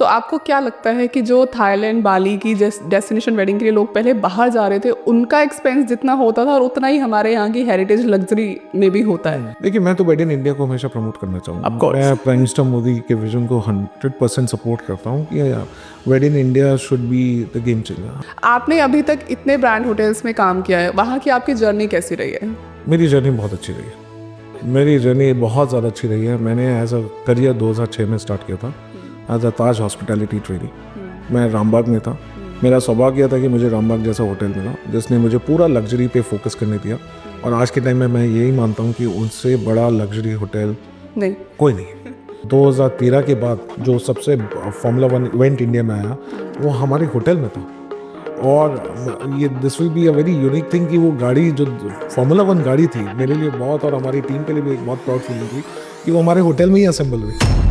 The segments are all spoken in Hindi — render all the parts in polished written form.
आपको क्या लगता है कि जो थाईलैंड, बाली की डेस्टिनेशन वेडिंग के लिए लोग पहले बाहर जा रहे थे, उनका एक्सपेंस जितना होता था और उतना ही हमारे यहाँ की हेरिटेज लग्जरी में भी होता है? देखिए, मैं तो मेड इन इंडिया को हमेशा प्रमोट करना Of चाहूँगा। course. मैं प्राइम मिनिस्टर मोदी के विजन को 100% सपोर्ट करता हूँ कि wed in India should be the game changer. आपने अभी तक इतने ब्रांड होटल्स में काम किया है, वहाँ की आपकी जर्नी कैसी रही है? मेरी जर्नी बहुत अच्छी रही है। मेरी जर्नी बहुत ज़्यादा अच्छी रही है। मैंने एज अ करियर 2006 में स्टार्ट किया था as a Taj hospitality training. मैं रामबाग में था। मेरा सौभाग्य था कि मुझे रामबाग जैसा होटल मिला जिसने मुझे पूरा लग्जरी पे फोकस करने दिया, और आज के टाइम में मैं यही मानता हूँ कि उनसे बड़ा लग्जरी होटल नहीं। कोई नहीं। 2013 के बाद जो सबसे फॉर्मूला 1 इवेंट इंडिया में आया वो हमारे होटल में था, और ये this will be a very unique thing कि वो गाड़ी जो फॉर्मूला 1 गाड़ी थी मेरे लिए बहुत, और हमारी टीम के लिए भी एक बहुत प्राउड फीलिंग थी कि वो हमारे होटल में ही असेंबल हुई।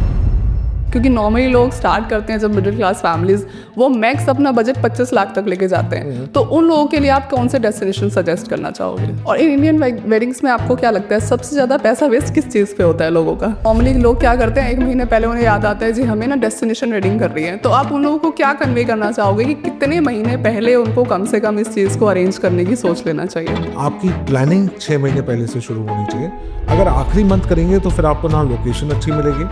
क्योंकि नॉर्मली लोग स्टार्ट करते हैं जब मिडिल क्लास फैमिलीज, वो मैक्स अपना बजट 25 लाख तक लेके जाते हैं। तो उन लोगों के लिए आप कौन से डेस्टिनेशन सजेस्ट करना चाहोगे? और इन इंडियन वेडिंग्स में आपको क्या लगता है सबसे ज़्यादा पैसा वेस्ट किस चीज़ पे होता है लोगों का? नॉर्मली लोग क्या करते हैं, 1 महीने पहले उन्हें याद आता है जी हमें ना डेस्टिनेशन वेडिंग कर रही है, तो आप उन लोगों को क्या कन्वे करना चाहोगे कि कितने महीने पहले उनको कम से कम इस चीज़ को अरेंज करने की सोच लेना चाहिए? आपकी प्लानिंग 6 महीने पहले से शुरू होनी चाहिए। अगर आखिरी मंथ करेंगे तो फिर आपको ना लोकेशन अच्छी मिलेगी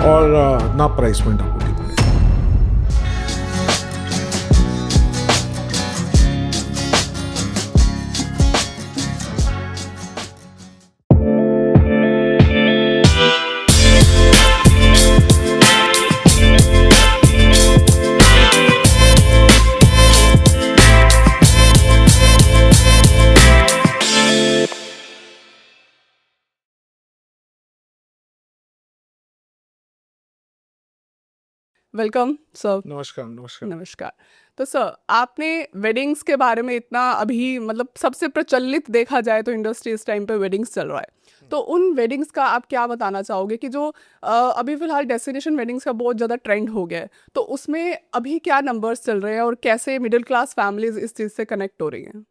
और ना प्राइस पॉइंट आपको ठीक मिलेगा। Welcome sir. नमस्कार नमस्कार। नमस्कार। तो सर, आपने वेडिंग्स के बारे में इतना अभी मतलब सबसे प्रचलित देखा जाए तो इंडस्ट्री इस टाइम पे वेडिंग्स चल रहा है, तो उन वेडिंग्स का आप क्या बताना चाहोगे कि जो अभी फिलहाल डेस्टिनेशन वेडिंग्स का बहुत ज़्यादा ट्रेंड हो गया है, तो उसमें अभी क्या नंबर्स चल रहे हैं और कैसे मिडिल क्लास फैमिलीज इस चीज़ से कनेक्ट हो रही हैं?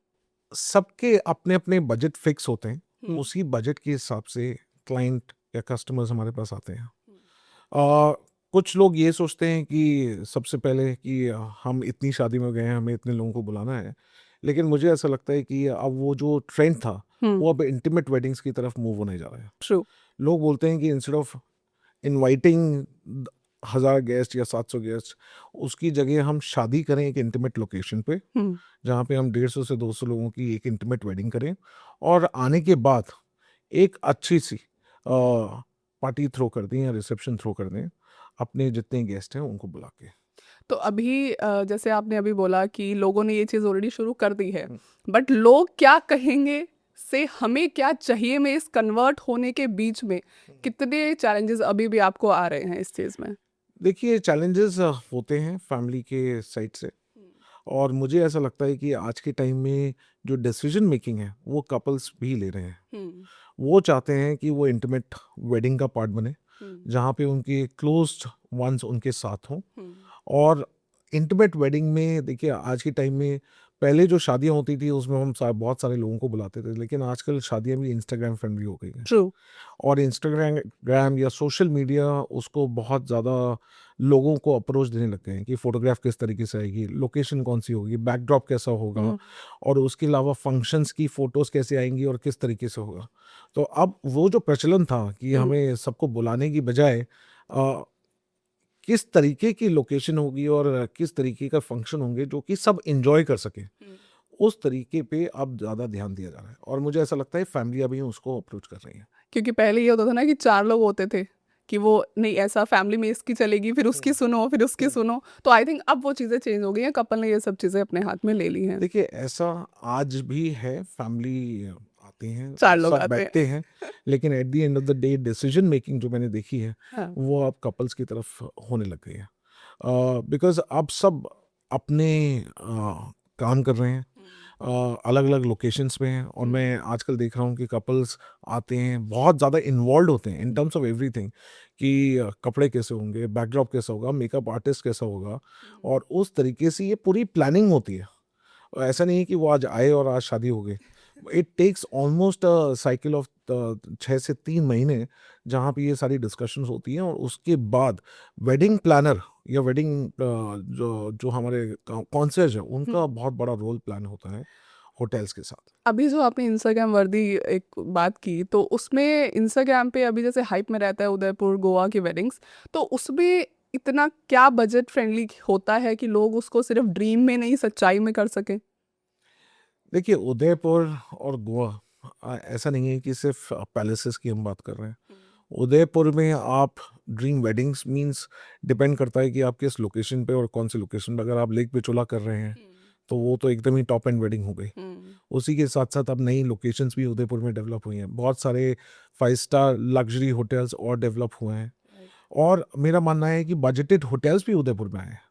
सबके अपने अपने बजट फिक्स होते हैं, हम्म, उसी बजट के हिसाब से क्लाइंट या कस्टमर्स हमारे पास आते हैं। कुछ लोग ये सोचते हैं कि सबसे पहले कि हम इतनी शादी में गए हैं, हमें इतने लोगों को बुलाना है, लेकिन मुझे ऐसा लगता है कि अब वो जो ट्रेंड था हम्म। वो अब इंटीमेट वेडिंग्स की तरफ मूव होने जा रहा है। ट्रू। लोग बोलते हैं कि इंस्टेड ऑफ इनवाइटिंग 1000 गेस्ट या 700 गेस्ट, उसकी जगह हम शादी करें एक इंटीमेट लोकेशन पे, हम्म। जहाँ पे हम 150 से 200 लोगों की एक इंटीमेट वेडिंग करें, और आने के बाद एक अच्छी सी पार्टी थ्रो कर दें या रिसेप्शन थ्रो कर दें अपने जितने गेस्ट हैं उनको बुला के। तो अभी जैसे आपने अभी बोला कि लोगों ने ये चीज़ ऑलरेडी शुरू कर दी है, बट लोग क्या कहेंगे से हमें क्या चाहिए में इस कन्वर्ट होने के बीच में कितने चैलेंजेस अभी भी आपको आ रहे हैं इस चीज़ में? देखिए, चैलेंजेस होते हैं फैमिली के साइड से, और मुझे ऐसा लगता है कि आज के टाइम में जो डिसीजन मेकिंग है वो कपल्स भी ले रहे हैं। हम्म। वो चाहते हैं कि वो इंटीमेट वेडिंग का पार्ट बने, हम्म। जहाँ पे उनके क्लोज्ड वंस उनके साथ हों। हम्म। और इंटीमेट वेडिंग में देखिए, आज के टाइम में पहले जो शादियां होती थी उसमें हम बहुत सारे लोगों को बुलाते थे, लेकिन आजकल शादियां भी इंस्टाग्राम फ्रेंडली हो गई हैं, ट्रू। और इंस्टाग्राम या सोशल मीडिया उसको बहुत ज़्यादा लोगों को अप्रोच देने लग गए हैं कि फ़ोटोग्राफ किस तरीके से आएगी, लोकेशन कौन सी होगी, बैकड्रॉप कैसा होगा, और उसके अलावा फंक्शंस की फ़ोटोज़ कैसे आएंगी और किस तरीके से होगा। तो अब वो जो प्रचलन था कि हमें सबको बुलाने की बजाय किस तरीके की लोकेशन होगी और किस तरीके का फंक्शन होंगे जो कि सब एंजॉय कर सकें, उस तरीके पे अब ज़्यादा ध्यान दिया जा रहा है, और मुझे ऐसा लगता है फैमिली अभी उसको अप्रोच कर रही है। क्योंकि पहले ये होता था ना कि 4 लोग होते थे कि वो नहीं ऐसा फैमिली में इसकी चलेगी, फिर उसकी सुनो, फिर उसकी सुनो। तो आई थिंक अब वो चीज़ें चेंज हो गई हैं, कपल ने ये सब चीज़ें अपने हाथ में ले ली हैं। देखिए, ऐसा आज भी है, फैमिली आती हैं, 4 लोग सब आते हैं। बैठते हैं, लेकिन at the end of the day decision making जो मैंने देखी है हाँ। वो अब कपल्स की तरफ होने लग गई है, बिकॉज अब सब अपने काम कर रहे हैं, अलग अलग लोकेशंस पे हैं, और मैं आजकल देख रहा हूँ कि कपल्स आते हैं बहुत ज़्यादा इन्वॉल्व होते हैं इन टर्म्स ऑफ एवरीथिंग, कि कपड़े कैसे होंगे, बैकड्रॉप कैसा होगा, मेकअप आर्टिस्ट कैसा होगा, और उस तरीके से ये पूरी प्लानिंग होती है। ऐसा नहीं है कि वो आज आए और आज शादी हो गई। It takes almost cycle of 6 से 3 महीने, जहाँ पे ये सारी डिस्कशंस होती हैं, और उसके बाद वेडिंग प्लानर या वेडिंग जो जो हमारे कॉन्सर्ज है उनका बहुत बड़ा रोल प्लान होता है होटल्स के साथ। अभी जो आपने इंस्टाग्राम वर्दी एक बात की, तो उसमें इंस्टाग्राम पे अभी जैसे हाइप में रहता है उदयपुर गोवा की वेडिंग्स, तो उसमें इतना क्या बजट फ्रेंडली होता है कि लोग उसको सिर्फ ड्रीम में नहीं सच्चाई में कर सकें? देखिए उदयपुर और गोवा ऐसा नहीं है कि सिर्फ पैलेसेस की हम बात कर रहे हैं। उदयपुर में आप ड्रीम वेडिंग्स मींस डिपेंड करता है कि आप किस लोकेशन पे और कौन सी लोकेशन पे। अगर आप लेक पिचोला कर रहे हैं तो वो तो एकदम ही टॉप एंड वेडिंग हो गई। उसी के साथ साथ अब नई लोकेशंस भी उदयपुर में डेवलप हुई हैं, बहुत सारे 5 स्टार लग्जरी होटल्स और डेवलप हुए हैं, और मेरा मानना है कि बजटेड होटल्स भी उदयपुर में आए हैं।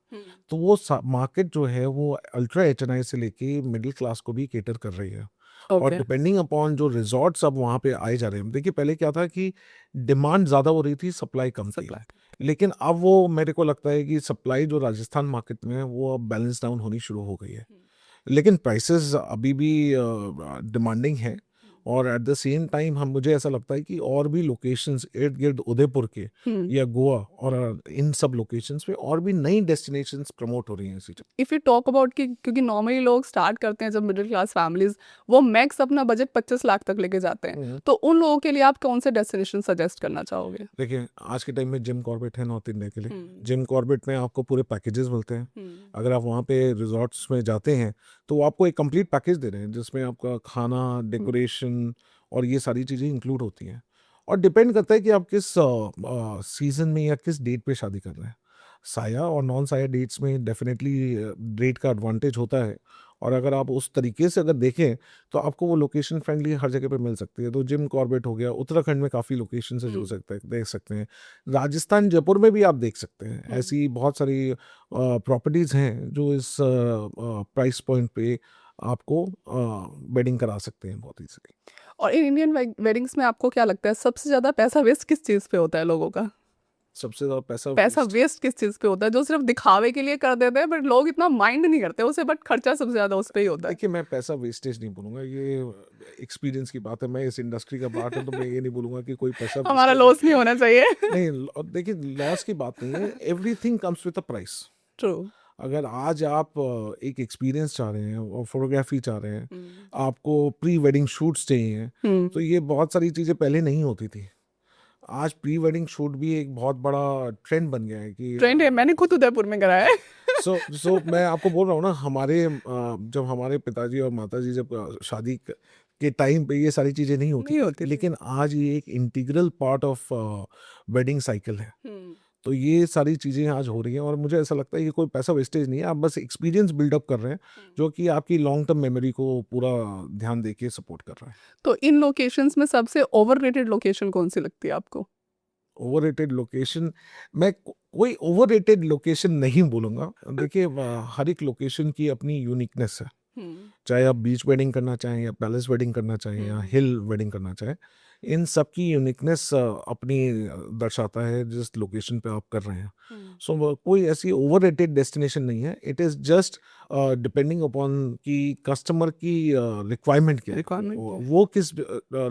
तो वो मार्केट जो है वो अल्ट्रा एच से लेके मिडिल क्लास को भी केटर कर रही है। और ओके। डिपेंडिंग अपॉन जो रिजॉर्ट्स अब वहाँ पे आए जा रहे हैं, देखिए पहले क्या था कि डिमांड ज़्यादा हो रही थी, सप्लाई कम थी। सप्लाई। लेकिन अब वो मेरे को लगता है कि सप्लाई जो राजस्थान मार्केट में है वो अब बैलेंस डाउन होनी शुरू हो गई है। लेकिन प्राइसेस अभी भी डिमांडिंग है, और एट द सेम टाइम हम मुझे ऐसा लगता है कि और भी लोकेशंस इर्द गिर्द उदयपुर के या गोवा और इन सब लोकेशंस पे और भी नई डेस्टिनेशंस प्रमोट हो रही हैं इसी जगह। इफ़ यू टॉक अबाउट कि क्योंकि नॉर्मली लोग स्टार्ट करते हैं जब मिडिल क्लास फैमिलीज, वो मैक्स अपना बजट 25 लाख तक लेके जाते हैं, तो उन लोगों के लिए आप कौन से डेस्टिनेशन सजेस्ट करना चाहोगे? देखिए आज के टाइम में जिम कॉर्बेट है नॉर्थ इंडिया के लिए। जिम कॉर्बेट में आपको पूरे पैकेजेस मिलते हैं। अगर आप वहाँ पे रिजॉर्ट्स में जाते हैं तो वो आपको एक कंप्लीट पैकेज दे रहे हैं जिसमें आपका खाना, डेकोरेशन और ये सारी चीज़ें इंक्लूड होती हैं। और डिपेंड करता है कि आप किस सीजन में या किस डेट पे शादी कर रहे हैं। साया और नॉन साया डेट्स में डेफिनेटली डेट का एडवांटेज होता है, और अगर आप उस तरीके से अगर देखें तो आपको वो लोकेशन फ्रेंडली हर जगह पे मिल सकती है। तो जिम कॉर्बेट हो गया, उत्तराखंड में काफ़ी लोकेशन से जुड़ सकते हैं, देख सकते हैं। राजस्थान जयपुर में भी आप देख सकते हैं, ऐसी बहुत सारी प्रॉपर्टीज़ हैं जो इस प्राइस पॉइंट पे आपको वेडिंग करा सकते हैं बहुत ईजीली। और इन इंडियन वेडिंग्स में आपको क्या लगता है सबसे ज़्यादा पैसा वेस्ट किस चीज़ पे होता है लोगों का? सबसे ज़्यादा पैसा पैसा waste- वेस्ट किस चीज़ पे होता है जो सिर्फ दिखावे के लिए कर देते हैं, बट लोग इतना माइंड नहीं करते उसे, बट खर्चा सबसे ज़्यादा उस पे ही होता है? देखिए मैं पैसा वेस्टेज नहीं बोलूँगा, ये एक्सपीरियंस की बात है। मैं इस इंडस्ट्री का पार्ट हूँ तो मैं ये नहीं बोलूँगा कि कोई पैसा हमारा wastage है। लॉस नहीं होना चाहिए। नहीं देखिए लॉस की बात नहीं है, everything comes with a price. True. अगर आज आप एक एक्सपीरियंस चाह रहे हैं और फोटोग्राफी चाह रहे हैं, आपको प्री वेडिंग शूट्स चाहिए, तो ये बहुत सारी चीज़ें पहले नहीं होती थी। आज प्री वेडिंग शूट भी एक बहुत बड़ा ट्रेंड बन गया है कि ट्रेंड है, मैंने खुद उदयपुर में कराया है। सो मैं आपको बोल रहा हूँ ना, हमारे जब हमारे पिताजी और माताजी जब शादी के टाइम पे ये सारी चीज़ें नहीं होती नहीं होती थी। लेकिन आज ये एक integral part of wedding cycle है। तो ये सारी चीज़ें आज हो रही हैं, और मुझे ऐसा लगता है कि कोई पैसा वेस्टेज नहीं है, आप बस एक्सपीरियंस बिल्डअप कर रहे हैं जो कि आपकी लॉन्ग टर्म मेमोरी को पूरा ध्यान देके सपोर्ट कर रहा है। तो इन लोकेशंस में सबसे ओवररेटेड लोकेशन कौन सी लगती है आपको? ओवररेटेड लोकेशन, मैं कोई ओवररेटेड लोकेशन नहीं बोलूँगा। देखिए हर एक लोकेशन की अपनी यूनिकनेस है। चाहे आप बीच वेडिंग करना चाहें या पैलेस वेडिंग करना चाहें या हिल वेडिंग करना चाहें, इन सब की यूनिकनेस अपनी दर्शाता है जिस लोकेशन पे आप कर रहे हैं। सो कोई ऐसी ओवररेटेड डेस्टिनेशन नहीं है, it is just depending upon कि कस्टमर की रिक्वायरमेंट क्या है, Requirement क्या है? वो किस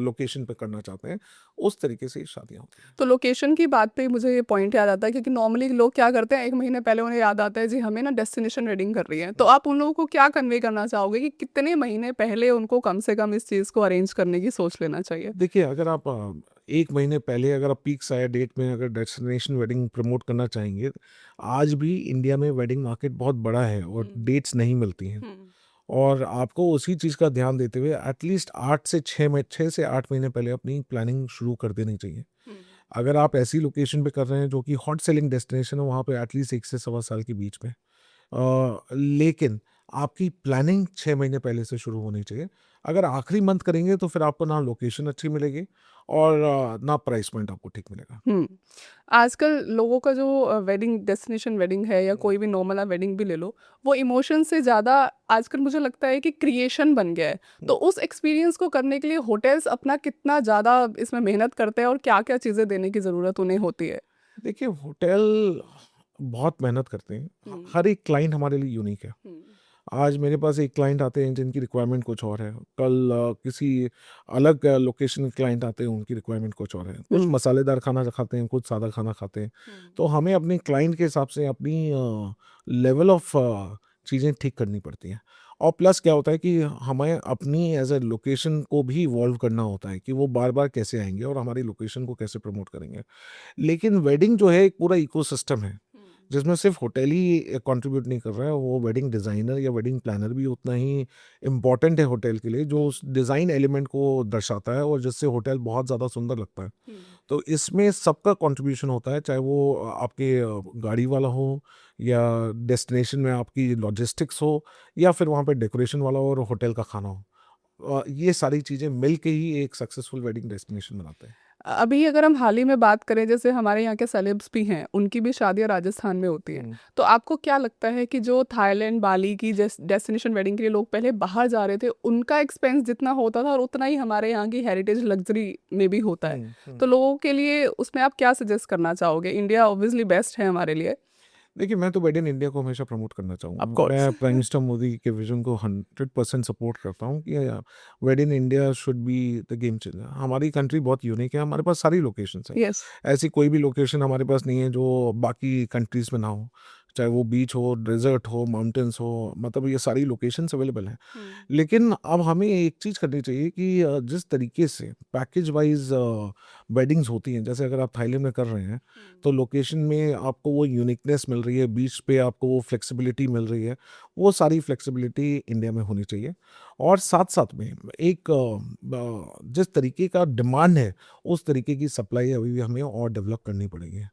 लोकेशन पे करना चाहते हैं, उस तरीके से शादियाँ होती हैं। तो लोकेशन की बात पे मुझे ये पॉइंट याद आता है, क्योंकि नॉर्मली लोग क्या करते हैं, 1 महीने पहले उन्हें याद आता है जी हमें ना डेस्टिनेशन वेडिंग कर रही है, तो आप उन लोगों को क्या कन्वे करना चाहोगे कि कितने महीने पहले उनको कम से कम इस चीज़ को अरेंज करने की सोच लेना चाहिए? देखिए अगर आप 1 महीने पहले अगर आप पीक साया डेट में अगर डेस्टिनेशन वेडिंग प्रमोट करना चाहेंगे, आज भी इंडिया में वेडिंग मार्केट बहुत बड़ा है और डेट्स नहीं मिलती हैं, और आपको उसी चीज़ का ध्यान देते हुए एटलीस्ट 6 से 8 महीने पहले अपनी प्लानिंग शुरू कर देनी चाहिए। अगर आप ऐसी लोकेशन पे कर रहे हैं जो कि हॉट सेलिंग डेस्टिनेशन है, वहाँ पे एटलीस्ट 1 से सवा साल के बीच में, लेकिन आपकी प्लानिंग 6 महीने पहले से शुरू होनी चाहिए। अगर आखिरी मंथ करेंगे तो फिर आपको ना लोकेशन अच्छी मिलेगी और ना प्राइस पॉइंट आपको ठीक मिलेगा। आजकल लोगों का जो वेडिंग डेस्टिनेशन वेडिंग है या कोई भी नॉर्मल आप वेडिंग भी ले लो, वो इमोशन से ज़्यादा आजकल मुझे लगता है कि क्रिएशन बन गया है। तो उस एक्सपीरियंस को करने के लिए होटल्स अपना कितना ज़्यादा इसमें मेहनत करते हैं और क्या-क्या चीज़ें देने की ज़रूरत उन्हें होती है? देखिए होटल बहुत मेहनत करते हैं, हर एक क्लाइंट हमारे लिए यूनिक है। आज मेरे पास एक क्लाइंट आते हैं जिनकी रिक्वायरमेंट कुछ और है, कल किसी अलग लोकेशन के क्लाइंट आते हैं, उनकी रिक्वायरमेंट कुछ और है, कुछ मसालेदार खाना खाते हैं, कुछ सादा खाना खाते हैं। तो हमें अपने क्लाइंट के हिसाब से अपनी लेवल ऑफ चीज़ें ठीक करनी पड़ती हैं। और प्लस क्या होता है कि हमें अपनी एज ए लोकेशन को भी इवॉल्व करना होता है कि वो बार बार कैसे आएंगे और हमारी लोकेशन को कैसे प्रमोट करेंगे। लेकिन वेडिंग जो है एक पूरा इकोसिस्टम है, जिसमें सिर्फ होटल ही कंट्रीब्यूट नहीं कर रहा है, वो वेडिंग डिज़ाइनर या वेडिंग प्लानर भी उतना ही इम्पॉर्टेंट है होटल के लिए, जो उस डिज़ाइन एलिमेंट को दर्शाता है और जिससे होटल बहुत ज़्यादा सुंदर लगता है। तो इसमें सबका कंट्रीब्यूशन होता है, चाहे वो आपके गाड़ी वाला हो या डेस्टिनेशन में आपकी लॉजिस्टिक्स हो या फिर वहाँ पे डेकोरेशन वाला हो और होटल का खाना हो। ये सारी चीज़ें मिल के ही एक सक्सेसफुल वेडिंग डेस्टिनेशन बनाते हैं। अभी अगर हम हाल ही में बात करें, जैसे हमारे यहाँ के सेलेब्स भी हैं, उनकी भी शादियाँ राजस्थान में होती हैं, तो आपको क्या लगता है कि जो थाईलैंड, बाली की डेस्टिनेशन वेडिंग के लिए लोग पहले बाहर जा रहे थे, उनका एक्सपेंस जितना होता था और उतना ही हमारे यहाँ की हेरिटेज लग्जरी में भी होता है, तो लोगों के लिए उसमें आप क्या सजेस्ट करना चाहोगे? इंडिया ऑब्वियसली बेस्ट है हमारे लिए। देखिए, मैं तो वेड इन इंडिया को हमेशा प्रमोट करना ऑफ चाहूँगा। कोर्स। मैं प्राइम मिनिस्टर मोदी के विज़न को 100% सपोर्ट करता हूँ कि wed in India should be the game changer. हमारी कंट्री बहुत यूनिक है, हमारे पास सारी लोकेशंस हैं। यस। ऐसी कोई भी लोकेशन हमारे पास नहीं है जो बाकी कंट्रीज़ में ना हो। चाहे वो बीच हो, डेज़र्ट हो, माउंटेन्स हो, मतलब ये सारी लोकेशंस अवेलेबल हैं। लेकिन अब हमें एक चीज़ करनी चाहिए कि जिस तरीके से पैकेज वाइज़ वेडिंग्स होती हैं, जैसे अगर आप थाईलैंड में कर रहे हैं, तो लोकेशन में आपको वो यूनिकनेस मिल रही है, बीच पे आपको वो फ्लेक्सिबिलिटी मिल रही है, वो सारी फ्लेक्सिबिलिटी इंडिया में होनी चाहिए। और साथ-साथ में एक जिस तरीके का डिमांड है, उस तरीके की सप्लाई अभी भी हमें और डेवलप करनी पड़ेगी।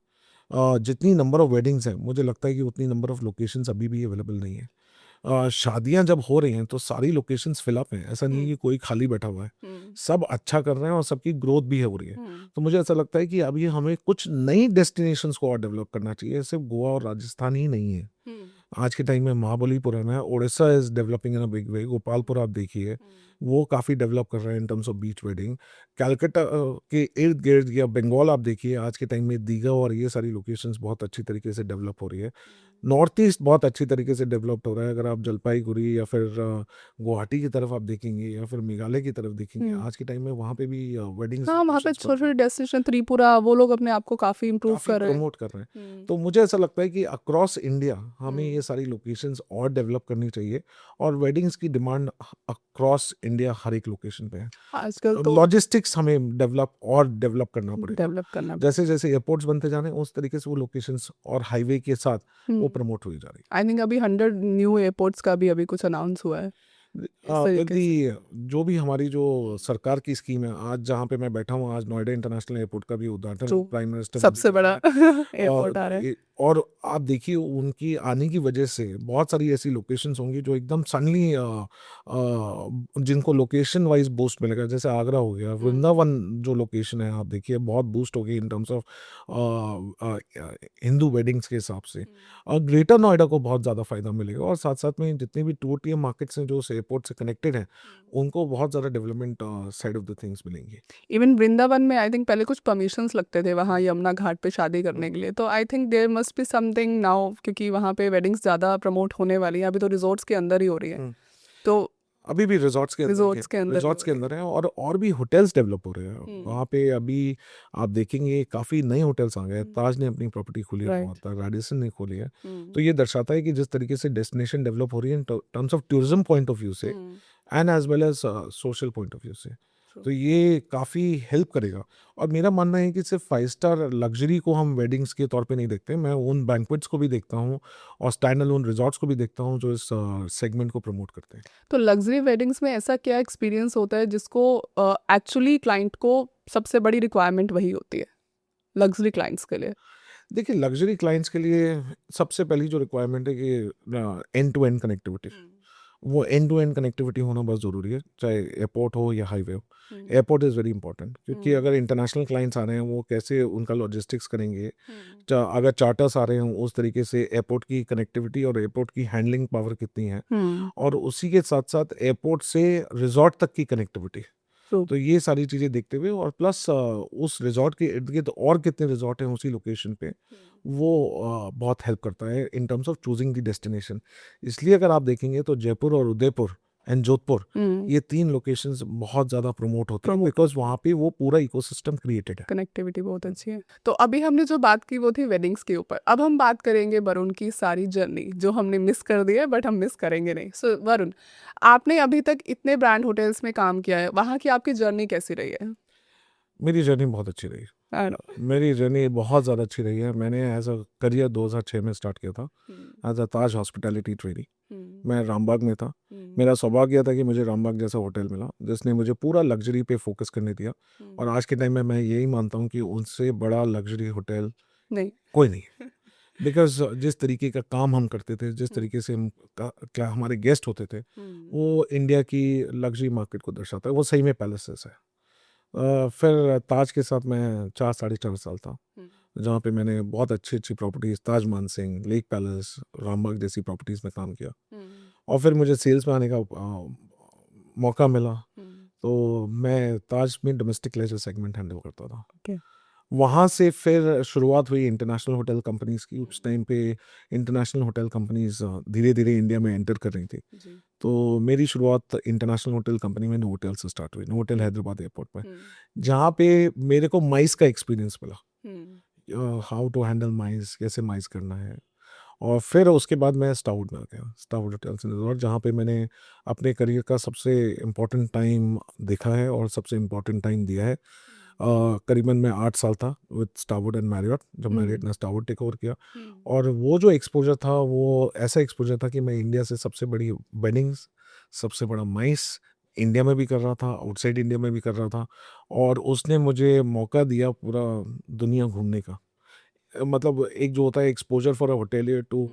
जितनी नंबर ऑफ वेडिंग्स हैं, मुझे लगता है कि उतनी नंबर ऑफ लोकेशंस अभी भी अवेलेबल नहीं है। शादियाँ जब हो रही हैं, तो सारी लोकेशंस फिल अप हैं, ऐसा नहीं है कि कोई खाली बैठा हुआ है। सब अच्छा कर रहे हैं और सबकी ग्रोथ भी हो रही है। तो मुझे ऐसा लगता है कि अभी हमें कुछ नई डेस्टिनेशंस को और डेवलप करना चाहिए, सिर्फ गोवा और राजस्थान ही नहीं है। आज के टाइम में महाबलीपुरम है, Odisha is developing in a big way, Gopalpur आप देखिए, वो काफ़ी डेवलप कर रहे हैं इन terms of beach wedding. Calcutta के इर्द-गिर्द या बंगाल आप देखिए, आज के टाइम में दीघा और ये सारी लोकेशंस बहुत अच्छी तरीके से डेवलप हो रही है। नॉर्थ ईस्ट बहुत अच्छी तरीके से डेवलप्ड हो रहा है। अगर आप जलपाईगुड़ी या फिर गुवाहाटी की तरफ आप देखेंगे या फिर मेघालय की तरफ देखेंगे, आज के टाइम में वहाँ पे भी वेडिंग्स हाँ, वहाँ पे लोकेशंस छोटे-छोटे डेस्टिनेशन, त्रिपुरा, वो लोग अपने आप को काफ़ी इम्प्रूव काफ़ी कर रहे हैं। प्रमोट कर रहे हैं। तो मुझे ऐसा लगता है कि अक्रॉस इंडिया हमें ये सारी लोकेशंस और डेवलप करनी चाहिए और वेडिंग्स की डिमांड अक्रॉस इंडिया हर एक लोकेशन पे है। आजकल तो लॉजिस्टिक्स हमें डेवलप करना पड़ेगा। डेवलप करना। जैसे-जैसे एयरपोर्ट्स बनते जा रहे हैं, उस तरीके से वो लोकेशंस और हाईवे के साथ वो प्रमोट हुई जा रही है। आई थिंक अभी 100 न्यू एयरपोर्ट्स का भी अभी कुछ अनाउंस हुआ है, इस तरीके से। जो भी हमारी जो सरकार की स्कीम है, आज जहाँ पे मैं बैठा हूँ, आज नोएडा इंटरनेशनल एयरपोर्ट का भी उद्घाटन ट्रू। प्राइम मिनिस्टर मोदी सबसे कर रहे बड़ा हैं। एयरपोर्ट आ रहा है। और आप देखिए उनकी आने की वजह से बहुत सारी ऐसी लोकेशंस होंगी जो एकदम सडनली जिनको लोकेशन वाइज बूस्ट मिलेगा। जैसे आगरा हो गया, वृंदावन जो लोकेशन है आप देखिए बहुत बूस्ट होगी इन टर्म्स ऑफ हिंदू वेडिंग्स के हिसाब से। और ग्रेटर नोएडा को बहुत ज़्यादा फायदा मिलेगा और साथ साथ में जितने भी टू टियर मार्केट्स हैं जो उस एयरपोर्ट से कनेक्टेड हैं, उनको बहुत ज़्यादा development side of the things मिलेंगी। इवन वृंदावन में आई थिंक पहले कुछ परमिशंस लगते थे वहाँ यमुना घाट पे शादी करने के लिए, तो I think there must be something now, क्योंकि वहाँ पे वेडिंग्स ज़्यादा प्रमोट होने वाली हैं। अभी तो रिजॉर्ट्स के अंदर ही हो रही है, तो अभी भी रिजॉर्ट्स के रिजॉर्ट्स के अंदर रिजॉर्ट्स के अंदर हैं और भी होटल्स डेवलप हो रहे हैं वहाँ पे। अभी आप देखेंगे काफ़ी नए होटल्स आ गए हैं। ताज ने अपनी प्रॉपर्टी खोली है, राइट। बहुत रेडिसन ने खोली है। तो ये दर्शाता है कि जिस तरीके से डेस्टिनेशन डेवलप हो रही है in terms of tourism point of view से and as well as social point of view से, तो ये काफ़ी हेल्प करेगा। और मेरा मानना है कि सिर्फ 5 स्टार लग्जरी को हम वेडिंग्स के तौर पे नहीं देखते, मैं उन बैंक्वेट्स को भी देखता हूँ और स्टैंड अलोन रिजॉर्ट्स को भी देखता हूँ जो इस सेगमेंट को प्रमोट करते हैं। तो लग्जरी वेडिंग्स में ऐसा क्या एक्सपीरियंस होता है जिसको एक्चुअली क्लाइंट को सबसे बड़ी रिक्वायरमेंट वही होती है लग्जरी क्लाइंट्स के लिए? देखिए, लग्जरी क्लाइंट्स के लिए सबसे पहली जो रिक्वायरमेंट है कि एंड टू एंड कनेक्टिविटी, वो एंड टू एंड कनेक्टिविटी होना बहुत ज़रूरी है, चाहे एयरपोर्ट हो या हाईवे हो। एयरपोर्ट इज़ वेरी इंपॉर्टेंट, क्योंकि अगर इंटरनेशनल क्लाइंट्स आ रहे हैं वो कैसे उनका लॉजिस्टिक्स करेंगे। अगर चार्टर्स आ रहे हैं उस तरीके से एयरपोर्ट की कनेक्टिविटी और एयरपोर्ट की हैंडलिंग पावर कितनी है, और उसी के साथ साथ एयरपोर्ट से रिजॉर्ट तक की कनेक्टिविटी, True. तो ये सारी चीज़ें देखते हुए और प्लस उस रिजॉर्ट के इर्द गिर्द और कितने रिजॉर्ट हैं उसी लोकेशन पे, वो बहुत हेल्प करता है in terms of choosing the destination. इसलिए अगर आप देखेंगे तो जयपुर और उदयपुर एंड जोधपुर, ये 3 लोकेशंस बहुत ज़्यादा प्रमोट होते हैं बिकॉज वहाँ पे वो पूरा इकोसिस्टम क्रिएटेड है। कनेक्टिविटी बहुत अच्छी है। तो अभी हमने जो बात की वो थी वेडिंग्स के ऊपर। अब हम बात करेंगे वरुण की सारी जर्नी जो हमने मिस कर दी है, बट हम मिस करेंगे नहीं। सो वरुण, आपने अभी तक इतने ब्रांड होटल्स में काम किया है, वहाँ की आपकी जर्नी कैसी रही है? मेरी जर्नी बहुत अच्छी रही। I know. मेरी जर्नी बहुत ज़्यादा अच्छी रही है। मैंने एज अ करियर 2006 में स्टार्ट किया था as a Taj hospitality trainee. मैं रामबाग में था। मेरा सौभाग्य था कि मुझे रामबाग जैसा होटल मिला जिसने मुझे पूरा लग्जरी पे फोकस करने दिया, और आज के टाइम में मैं यही मानता हूँ कि उनसे बड़ा लग्जरी होटल नहीं। कोई नहीं। बिकॉज जिस तरीके का काम हम करते थे, जिस तरीके से हम क्या हमारे गेस्ट होते थे, वो इंडिया की लग्जरी मार्केट को दर्शाता है। वो सही में पैलेसेस है। फिर ताज के साथ मैं 4 साढ़े 4 साल था, जहाँ पे मैंने बहुत अच्छी अच्छी प्रॉपर्टीज, ताज मानसिंह, लेक पैलेस, रामबाग जैसी प्रॉपर्टीज में काम किया। और फिर मुझे सेल्स में आने का मौका मिला, तो मैं ताज में डोमेस्टिक लेजर सेगमेंट हैंडल करता था। Okay. वहाँ से फिर शुरुआत हुई इंटरनेशनल होटल कंपनीज की। उस टाइम पे इंटरनेशनल होटल कंपनीज धीरे धीरे इंडिया में एंटर कर रही थी। तो मेरी शुरुआत इंटरनेशनल होटल कंपनी में नोवोटेल से स्टार्ट हुई, नोवोटेल हैदराबाद एयरपोर्ट पे, जहाँ पे मेरे को माइस का एक्सपीरियंस मिला, हाउ टू हैंडल माइस, कैसे माइस करना है। और फिर उसके बाद मैं स्टाउड में आ गया, स्टाउड होटल्स एंड रिजॉर्ट, जहाँ पे मैंने अपने करियर का सबसे इम्पोर्टेंट टाइम देखा है और सबसे इम्पोर्टेंट टाइम दिया है। करीबन मैं 8 साल था विद स्टारवुड एंड मैरियट, जब मैरियट ने स्टारवुड टेक ओवर किया। और वो जो एक्सपोजर था वो ऐसा एक्सपोजर था कि मैं इंडिया से सबसे बड़ी वेडिंग्स, सबसे बड़ा माइस इंडिया में भी कर रहा था, आउटसाइड इंडिया में भी कर रहा था, और उसने मुझे मौका दिया पूरा दुनिया घूमने का। मतलब एक जो होता है exposure for a hotelier to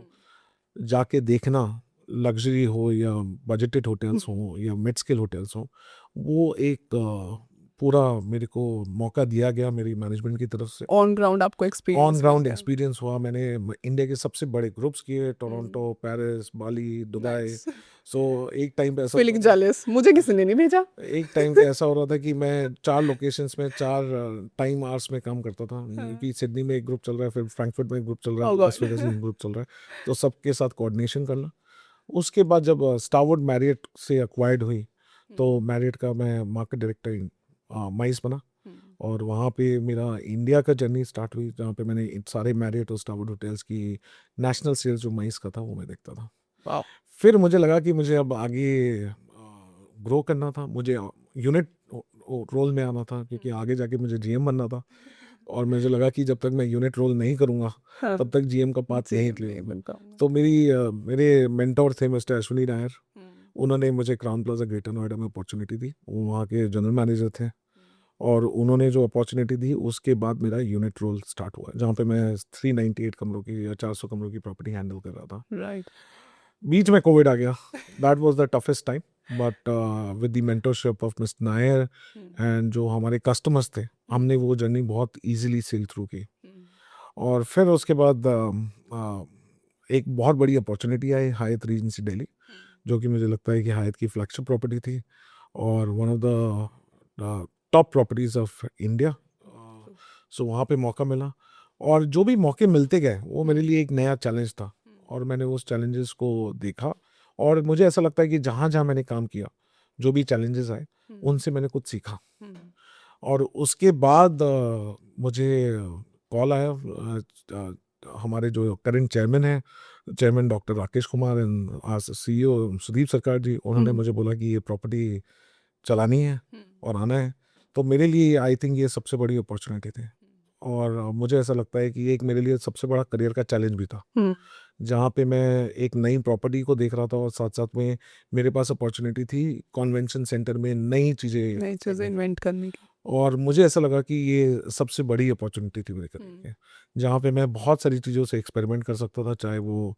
जाके देखना, लग्जरी हो या बजटेड होटल्स हो या मिड स्केल होटल्स हो, वो एक पूरा मेरे को मौका दिया गया मेरी मैनेजमेंट की तरफ से। ऑन ग्राउंड आपको एक्सपीरियंस ऑन ग्राउंड एक्सपीरियंस हुआ। मैंने इंडिया के सबसे बड़े ग्रुप्स किए, टोरंटो, पेरिस, बाली, दुबई। सो एक टाइम पे ऐसा फीलिंग जेलस, मुझे किसी ने नहीं भेजा। एक टाइम पे ऐसा हो रहा था कि मैं 4 लोकेशंस में 4 टाइम आवर्स में काम करता था, कि सिडनी में एक ग्रुप चल रहा है, फिर फ्रैंकफर्ट में एक ग्रुप चल रहा है, Oh लास God. वेगास में एक ग्रुप चल रहा है, तो सबके साथ कोऑर्डिनेशन करना। उसके बाद जब स्टारवुड मैरियट से एक्वायर्ड हुई, तो मैरियट का मैं मार्केट डायरेक्टर माइस बना, और वहाँ पे मेरा इंडिया का जर्नी स्टार्ट हुई, जहाँ पे मैंने सारे मैरियट और स्टारवुड होटल्स की नेशनल सेल्स जो माइस का था वो मैं देखता था। Wow. फिर मुझे लगा कि मुझे अब आगे ग्रो करना था, मुझे यूनिट रोल में आना था, क्योंकि आगे जाके मुझे जीएम बनना था। और मुझे लगा कि जब तक मैं यूनिट रोल नहीं करूँगा हाँ, तब तक जीएम का पाथ नहीं नहीं लेगा। बन पाऊंगा। तो मेरे मेंटोर थे मिस्टर अश्विनी नायर। उन्होंने मुझे क्राउन प्लाजा ग्रेटर नोएडा में अपॉर्चुनिटी दी, वो वहाँ के जनरल मैनेजर थे, और उन्होंने जो अपॉर्चुनिटी दी उसके बाद मेरा यूनिट रोल स्टार्ट हुआ, जहाँ पे मैं 398 कमरों की या 400 कमरों की प्रॉपर्टी हैंडल कर रहा था। राइट। बीच में कोविड आ गया, that was the toughest time, but with the mentorship of mister Nair and जो हमारे कस्टमर्स थे, हमने वो जर्नी बहुत इजीली सेल थ्रू की। और फिर उसके बाद एक बहुत बड़ी अपॉर्चुनिटी आई हायत रीजेंसी दिल्ली, जो कि मुझे लगता है कि हायत की फ्लैगशिप प्रॉपर्टी थी और one of the top properties of India. So वहाँ पे मौका मिला, और जो भी मौके मिलते गए वो मेरे लिए एक नया चैलेंज था, और मैंने उस चैलेंजेस को देखा, और मुझे ऐसा लगता है कि जहाँ जहाँ मैंने काम किया, जो भी चैलेंजेस आए, उनसे मैंने कुछ सीखा। और उसके बाद मुझे कॉल आया, हमारे जो करंट चेयरमैन है, chairman doctor Rakesh Kumar and CEO Sudeep Sarkar ji, उन्होंने मुझे बोला कि ये प्रॉपर्टी चलानी है और आना है। तो मेरे लिए आई थिंक ये सबसे बड़ी अपॉर्चुनिटी थी, और मुझे ऐसा लगता है कि ये एक मेरे लिए सबसे बड़ा करियर का चैलेंज भी था, जहाँ पे मैं एक नई प्रॉपर्टी को देख रहा था, और साथ साथ में मेरे पास अपॉर्चुनिटी थी कन्वेंशन सेंटर में नई चीज़ें इन्वेंट करने की। और मुझे ऐसा लगा कि ये सबसे बड़ी अपॉर्चुनिटी थी मेरे करियर की, जहाँ पे मैं बहुत सारी चीज़ों से एक्सपेरिमेंट कर सकता था, चाहे वो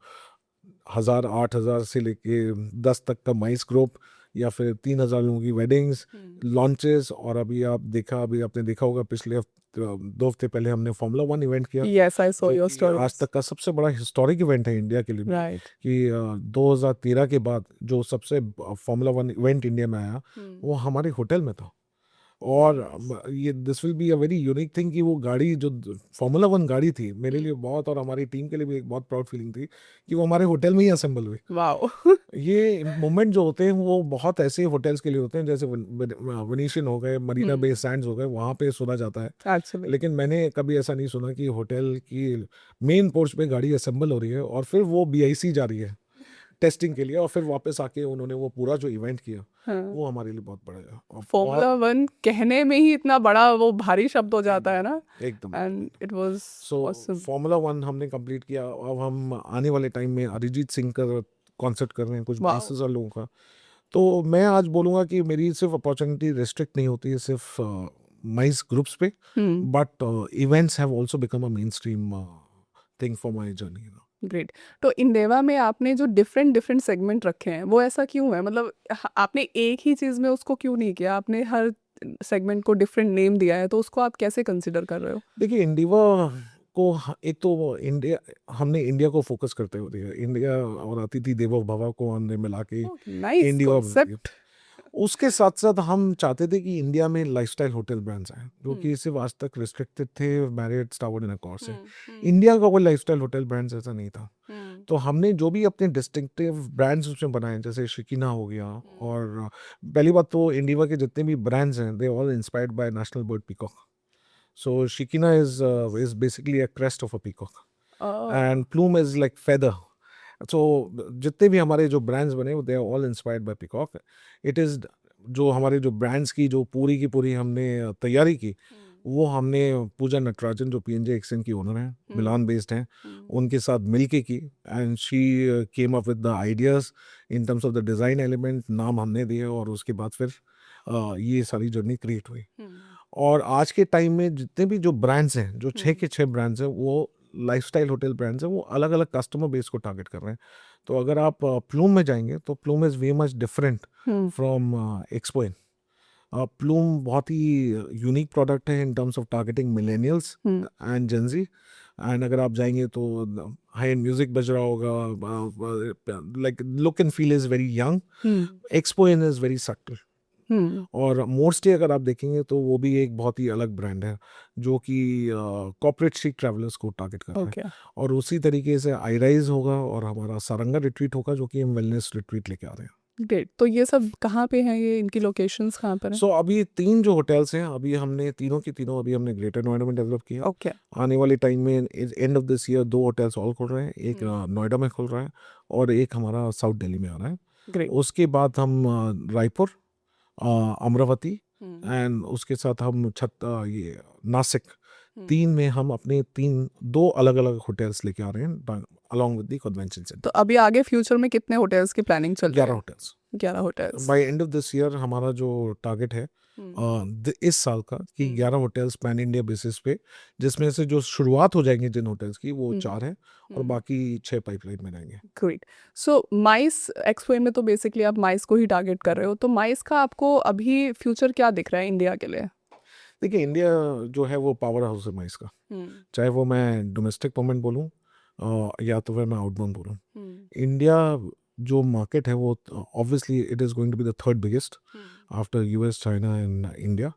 1000 8000 से लेके 10 तक का माइस ग्रुप, या फिर 3000 लोगों की वेडिंग्स, लॉन्चेस। और अभी आपने देखा होगा पिछले 2 हफ्ते पहले हमने फॉर्मूला 1 इवेंट किया, यस, आई सॉ जो योर कि स्टोरी। आज तक का सबसे बड़ा हिस्टोरिक इवेंट है इंडिया के लिए। राइट। कि 2013 के बाद जो सबसे फॉर्मूला 1 इवेंट इंडिया में आया, वो हमारे होटल में था। और ये this will be a very unique thing कि वो गाड़ी जो फार्मूला 1 गाड़ी थी मेरे लिए बहुत, और हमारी टीम के लिए भी एक बहुत प्राउड फीलिंग थी कि वो हमारे होटल में ही असेंबल हुई। वाओ। ये मोमेंट जो होते हैं वो बहुत ऐसे होटल्स के लिए होते हैं, जैसे वेनिशियन हो गए, मरीना बे सैंड्स हो गए, वहाँ पे सुना जाता है। एक्चुअली लेकिन मैंने कभी ऐसा नहीं सुना कि होटल की मेन पोर्च पे गाड़ी असेंबल हो रही है और फिर वो बीआईसी जा रही है टेस्टिंग के लिए, और फिर वापस आके उन्होंने वो पूरा जो इवेंट किया वो हमारे लिए बहुत बड़ा है और फॉर्मूला 1 कहने में ही इतना बड़ा वो भारी शब्द हो जाता है ना, एकदम। And it was so awesome. Formula 1 हमने कंप्लीट किया। अब हम आने वाले टाइम में अरिजीत सिंह का कॉन्सर्ट कर रहे हैं कुछ वाओ। 20,000 लोगों का। तो मैं आज बोलूँगा कि मेरी सिर्फ अपॉर्चुनिटी रिस्ट्रिक्ट नहीं होती है सिर्फ माइस ग्रुप्स पे, but events have also become a main stream thing for my journey. Great. तो इंडेवा में आपने जो डिफरेंट डिफरेंट सेगमेंट रखे हैं वो ऐसा क्यों है, मतलब आपने एक ही चीज़ में उसको क्यों नहीं किया, आपने हर सेगमेंट को डिफरेंट नेम दिया है, तो उसको आप कैसे कंसिडर कर रहे हो? देखिए इंडिवा को एक तो वो इंडिया, हमने इंडिया को फोकस करते हुए दिया, इंडिया और अतिथि देवो भव को हमने मिला के नाइस इंडिया बना दिया। कॉन्सेप्ट। उसके साथ साथ हम चाहते थे कि इंडिया में लाइफस्टाइल होटल ब्रांड्स आए जो कि सिर्फ आज तक रिस्ट्रिक्टेड थे मैरियट, स्टारवुड एंड अकॉर्ड से। इंडिया का कोई लाइफस्टाइल होटल ब्रांड्स ऐसा नहीं था। तो हमने जो भी अपने डिस्टिंक्टिव ब्रांड्स उसमें बनाए, जैसे शिकीना हो गया, और पहली बात तो इंडिया के जितने भी ब्रांड्स हैं they all inspired by national bird peacock. So Shikina is basically a crest of a peacock, and plume is like feather. So जितने भी हमारे जो ब्रांड्स बने they are all inspired by peacock. It is जो हमारे जो ब्रांड्स की जो पूरी की पूरी हमने तैयारी की, वो हमने पूजा नटराजन जो PNJ एक्सचेंज की ओनर हैं, मिलान बेस्ड हैं, उनके साथ मिलके की, and she came up with the ideas in terms of the design element, नाम हमने दिए, और उसके बाद फिर ये सारी जर्नी क्रिएट हुई। और आज के टाइम में जितने भी जो ब्रांड्स हैं, जो 6 के 6 ब्रांड्स हैं, वो लाइफस्टाइल होटल ब्रांड्स हैं, वो अलग अलग कस्टमर बेस को टारगेट कर रहे हैं। तो अगर आप प्लूम में जाएंगे तो plume is way much different from expo in. Plume बहुत ही यूनिक प्रोडक्ट है in terms of targeting millennials and Gen Z. And अगर आप जाएंगे तो हाई एंड म्यूजिक बज रहा होगा, like look and feel is very young. Expo in is very subtle. और मोरस्टे अगर आप देखेंगे तो वो भी एक बहुत ही अलग ब्रांड है जो कि कॉर्पोरेट स्ट्रीट ट्रैवलर्स को टारगेट कर रहा है। और उसी तरीके से आईराइज होगा और हमारा सारंगा रिट्रीट होगा जो कि हम वेलनेस रिट्रीट लेके आ रहे हैं। ग्रेट। तो ये सब कहाँ पे हैं, ये इनकी लोकेशंस कहाँ पर हैं? सो अभी 3 जो होटल्स हैं, अभी हमने तीनों की तीनों अभी हमने ग्रेटर नोएडा में डेवलप किया। ओके। आने वाले टाइम में and of this year 2 hotels और खुल रहे हैं, एक नोएडा में खुल रहा है और एक हमारा साउथ दिल्ली में आ रहा है। ग्रेट। उसके बाद हम रायपुर, अमरावती, एंड उसके साथ हम ये नासिक, 3 में हम अपने 2 अलग अलग होटल्स लेके आ रहे हैं along with the convention centre. तो अभी आगे फ्यूचर में कितने होटल्स की प्लानिंग चल रही है? 11 hotels. 11 hotels by end of this year हमारा जो टारगेट है इस साल का कि 11 होटल्स पैन इंडिया बेसिस पे, जिसमें से जो शुरुआत हो जाएंगी जिन होटल्स की वो 4 हैं और बाकी 6 पाइपलाइन में रहेंगे। ग्रेट। सो माइस एक्सपो में तो बेसिकली आप माइस को ही टारगेट कर रहे हो, तो माइस का आपको अभी फ्यूचर क्या दिख रहा है इंडिया के लिए? देखिए इंडिया जो है वो पावर हाउस है माइस का, चाहे वो मैं डोमेस्टिक पेमेंट बोलूँ या तो फिर मैं आउटबाउंड बोलूँ। इंडिया जो मार्केट है वो obviously it is going to be the third biggest after US, China and India.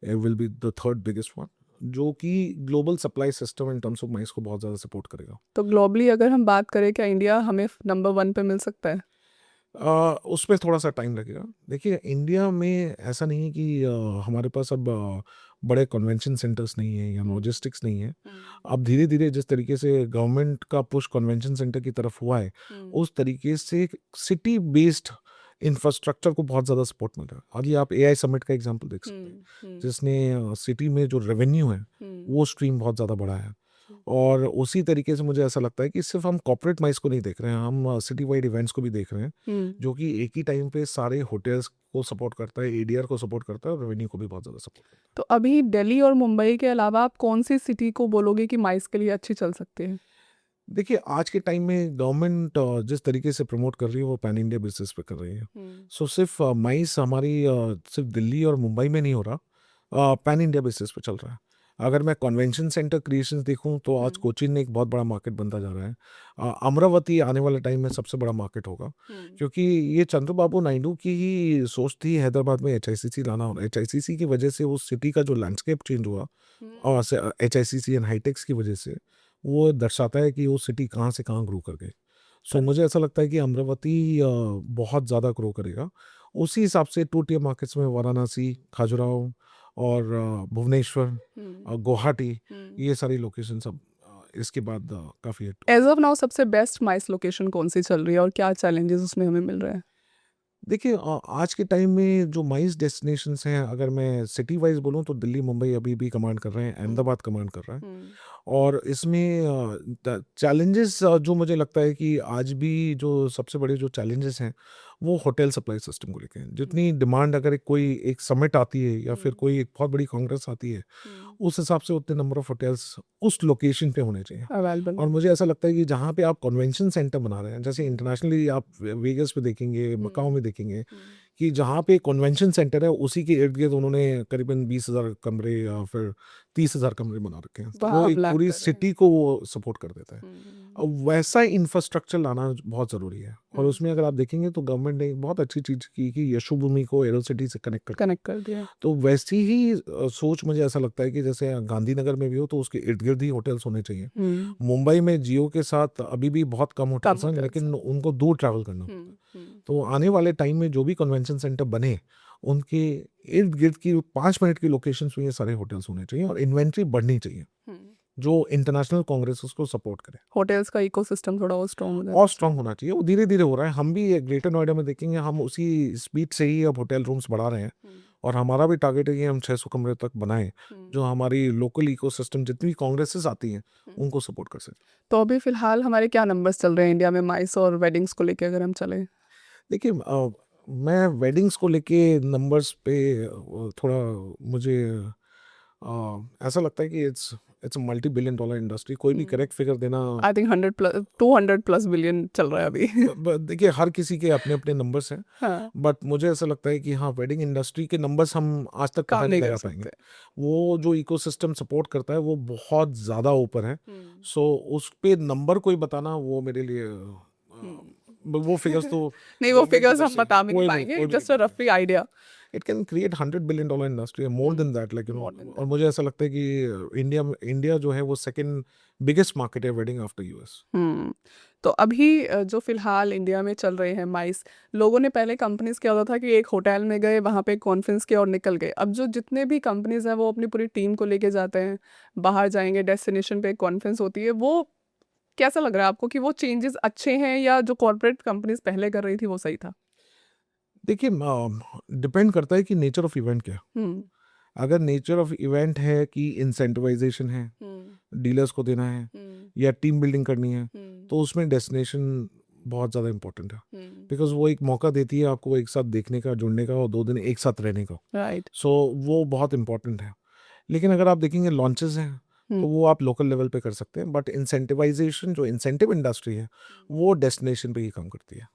It will be the third biggest one, जो कि global supply system in terms of MICE को बहुत ज़्यादा सपोर्ट करेगा। तो ग्लोबली अगर हम बात करें, क्या इंडिया हमें नंबर 1 पे मिल सकता है? उस पर थोड़ा सा टाइम लगेगा। देखिए इंडिया में ऐसा नहीं है कि हमारे पास अब बड़े कन्वेंशन सेंटर्स नहीं है या लॉजिस्टिक्स नहीं है। अब धीरे धीरे जिस तरीके से गवर्नमेंट का पुश कन्वेंशन सेंटर की तरफ हुआ है, उस तरीके से सिटी बेस्ड इंफ्रास्ट्रक्चर को बहुत ज़्यादा सपोर्ट मिल रहा है। अभी आप AI समिट का एग्जांपल देख सकते हैं, जिसने सिटी में जो रेवेन्यू है वो स्ट्रीम बहुत ज़्यादा बढ़ा है। और उसी तरीके से मुझे ऐसा लगता है कि सिर्फ हम कॉर्पोरेट माइस को नहीं देख रहे हैं, हम सिटी वाइड इवेंट्स को भी देख रहे हैं, जो कि एक ही टाइम पे सारे होटल्स को सपोर्ट करता है, ADR को सपोर्ट करता है और रेवेन्यू को भी बहुत ज़्यादा सपोर्ट करता है। तो अभी दिल्ली और मुंबई के अलावा आप कौन सी सिटी को बोलोगे कि माइस के लिए अच्छी चल सकती है? देखिए आज के टाइम में गवर्नमेंट जिस तरीके से प्रमोट कर रही है वो पैन इंडिया बेसिस पे कर रही है। सो सिर्फ माइस हमारी सिर्फ दिल्ली और मुंबई में नहीं हो रहा, पैन इंडिया बेसिस पे चल रहा है। अगर मैं कन्वेंशन सेंटर क्रिएशंस देखूं तो आज कोचीन एक बहुत बड़ा मार्केट बनता जा रहा है। अमरावती आने वाले टाइम में सबसे बड़ा मार्केट होगा, क्योंकि ये चंद्रबाबू नायडू की ही सोच थी हैदराबाद में HICC लाना। और HICC की वजह से उस सिटी का जो लैंडस्केप चेंज हुआ, और HICC एंड हाईटेक्स की वजह से वो दर्शाता है कि वो सिटी कहाँ से कहाँ ग्रो कर गई। सो मुझे ऐसा लगता है कि अमरावती बहुत ज़्यादा ग्रो करेगा। उसी हिसाब से 2 tier मार्केट्स में वाराणसी, खाजुराहो और भुवनेश्वर, गुवाहाटी, ये सारी लोकेशन सब इसके बाद काफ़ी है। एज ऑफ नाउ सबसे बेस्ट माइस लोकेशन कौन सी चल रही है और क्या चैलेंजेस उसमें हमें मिल रहे हैं? देखिए आज के टाइम में जो माइस डेस्टिनेशंस हैं, अगर मैं सिटी वाइज बोलूँ तो दिल्ली, मुंबई अभी भी कमांड कर रहे हैं, अहमदाबाद कमांड कर रहा है। और इसमें चैलेंजेस जो मुझे लगता है कि आज भी जो सबसे बड़े जो चैलेंजेस हैं वो होटल सप्लाई सिस्टम को लेके हैं। जितनी डिमांड, अगर कोई एक समिट आती है या फिर कोई एक बहुत बड़ी कांग्रेस आती है, उस हिसाब से उतने नंबर ऑफ होटल्स उस लोकेशन पे होने चाहिए। अवेलेबल। और मुझे ऐसा लगता है कि जहाँ पे आप कन्वेंशन सेंटर बना रहे हैं, जैसे इंटरनेशनली आप वेगस पे देखेंगे, मकाओ में देखेंगे कि जहाँ पे कन्वेंशन सेंटर है उसी के इर्द गिर्द उन्होंने करीबन 20,000 कमरे या फिर 30,000 कमरे बना रखे हैं। वहाँ वो आप एक लैग पूरी कर रहे हैं। सिटी को वो सपोर्ट कर देता है। अब वैसा इंफ्रास्ट्रक्चर लाना बहुत ज़रूरी है। और उसमें अगर आप देखेंगे तो गवर्नमेंट ने एक बहुत अच्छी चीज़ की कि यशोभूमि को एरो सिटी से कनेक्ट कर दिया। तो वैसी ही सोच मुझे ऐसा लगता है कि जैसे गांधीनगर में भी हो तो उसके इर्द गिर्द ही होटल्स होने चाहिए। मुंबई में जियो के साथ अभी भी बहुत कम होटल्स हैं, लेकिन उनको दूर ट्रैवल करना। तो आने वाले टाइम में जो भी कन्वेंशन सेंटर बने, उनके इर्द गिर्द की 5 मिनट की लोकेशंस में ये सारे होटल्स होने चाहिए और इन्वेंट्री बढ़नी चाहिए जो इंटरनेशनल कांग्रेस को सपोर्ट करे। होटल्स का इकोसिस्टम थोड़ा और स्ट्रॉन्ग हो जाए। और स्ट्रांग होना चाहिए। वो धीरे धीरे हो रहा है। हम भी ग्रेटर नोएडा में देखेंगे, हम उसी स्पीड से ही अब होटल रूम्स बढ़ा रहे हैं। और हमारा भी टारगेट है कि हम 600 कमरे तक बनाएं, जो हमारी लोकल इकोसिस्टम जितनी कांग्रेसेस आती हैं उनको सपोर्ट कर सकें। तो अभी फिलहाल हमारे क्या नंबर्स चल रहे हैं इंडिया में माइस और वेडिंग्स को लेके अगर हम चले? देखिए मैं वेडिंग्स को लेके नंबर्स पे थोड़ा मुझे ऐसा लगता है कि इट्स $multi-billion इंडस्ट्री। कोई भी करेक्ट फिगर देना, आई थिंक 200+ बिलियन चल रहा है अभी। देखिए हर किसी के अपने अपने नंबर्स हैं। हाँ, बट मुझे ऐसा लगता है कि हाँ, वेडिंग इंडस्ट्री के नंबर्स हम आज तक काम पता नहीं नहीं कर लगा पाएंगे। सकते। वो जो इकोसिस्टम सपोर्ट करता है वो बहुत ज़्यादा ऊपर है। सो उस पे नंबर कोई बताना वो मेरे लिए वो फिगर्स तो नहीं, वो government की फिगर्स तरफ हम से बता भी नहीं कोई पाएंगे, कोई जस्ट अ रफली idea. It can create $100 billion industry, more than that, like More than और मुझे ऐसा लगता है कि इंडिया जो है वो सेकंड बिगेस्ट मार्केट है वेडिंग आफ्टर US। तो अभी जो फिलहाल इंडिया में चल रहे हैं माइस, लोगों ने पहले कंपनीज क्या होता था कि एक होटल में गए, वहाँ पे कॉन्फ्रेंस किया और निकल गए। अब जो जितने भी कंपनीज हैं वो अपनी पूरी टीम को लेके जाते हैं, बाहर जाएंगे, डेस्टिनेशन पे एक कॉन्फ्रेंस होती है। वो कैसा लग रहा है आपको कि वो चेंजेस अच्छे हैं या जो कॉर्पोरेट कंपनीज पहले कर रही थी वो सही था? देखिए डिपेंड करता है कि नेचर ऑफ इवेंट क्या है। हम्म अगर नेचर ऑफ इवेंट है कि इंसेंटिवाइजेशन है, डीलर्स को देना है या टीम बिल्डिंग करनी है, तो उसमें डेस्टिनेशन बहुत ज़्यादा इंपॉर्टेंट है। बिकॉज वो एक मौका देती है आपको एक साथ देखने का, जुड़ने का और 2 दिन एक साथ रहने का। राइट। सो वो बहुत इंपॉर्टेंट है। लेकिन अगर आप देखेंगे लॉन्चेस हैं तो वो आप लोकल लेवल पे कर सकते हैं। बट इंसेंटिवाइजेशन, जो इंसेंटिव इंडस्ट्री है, वो डेस्टिनेशन पे ही काम करती है।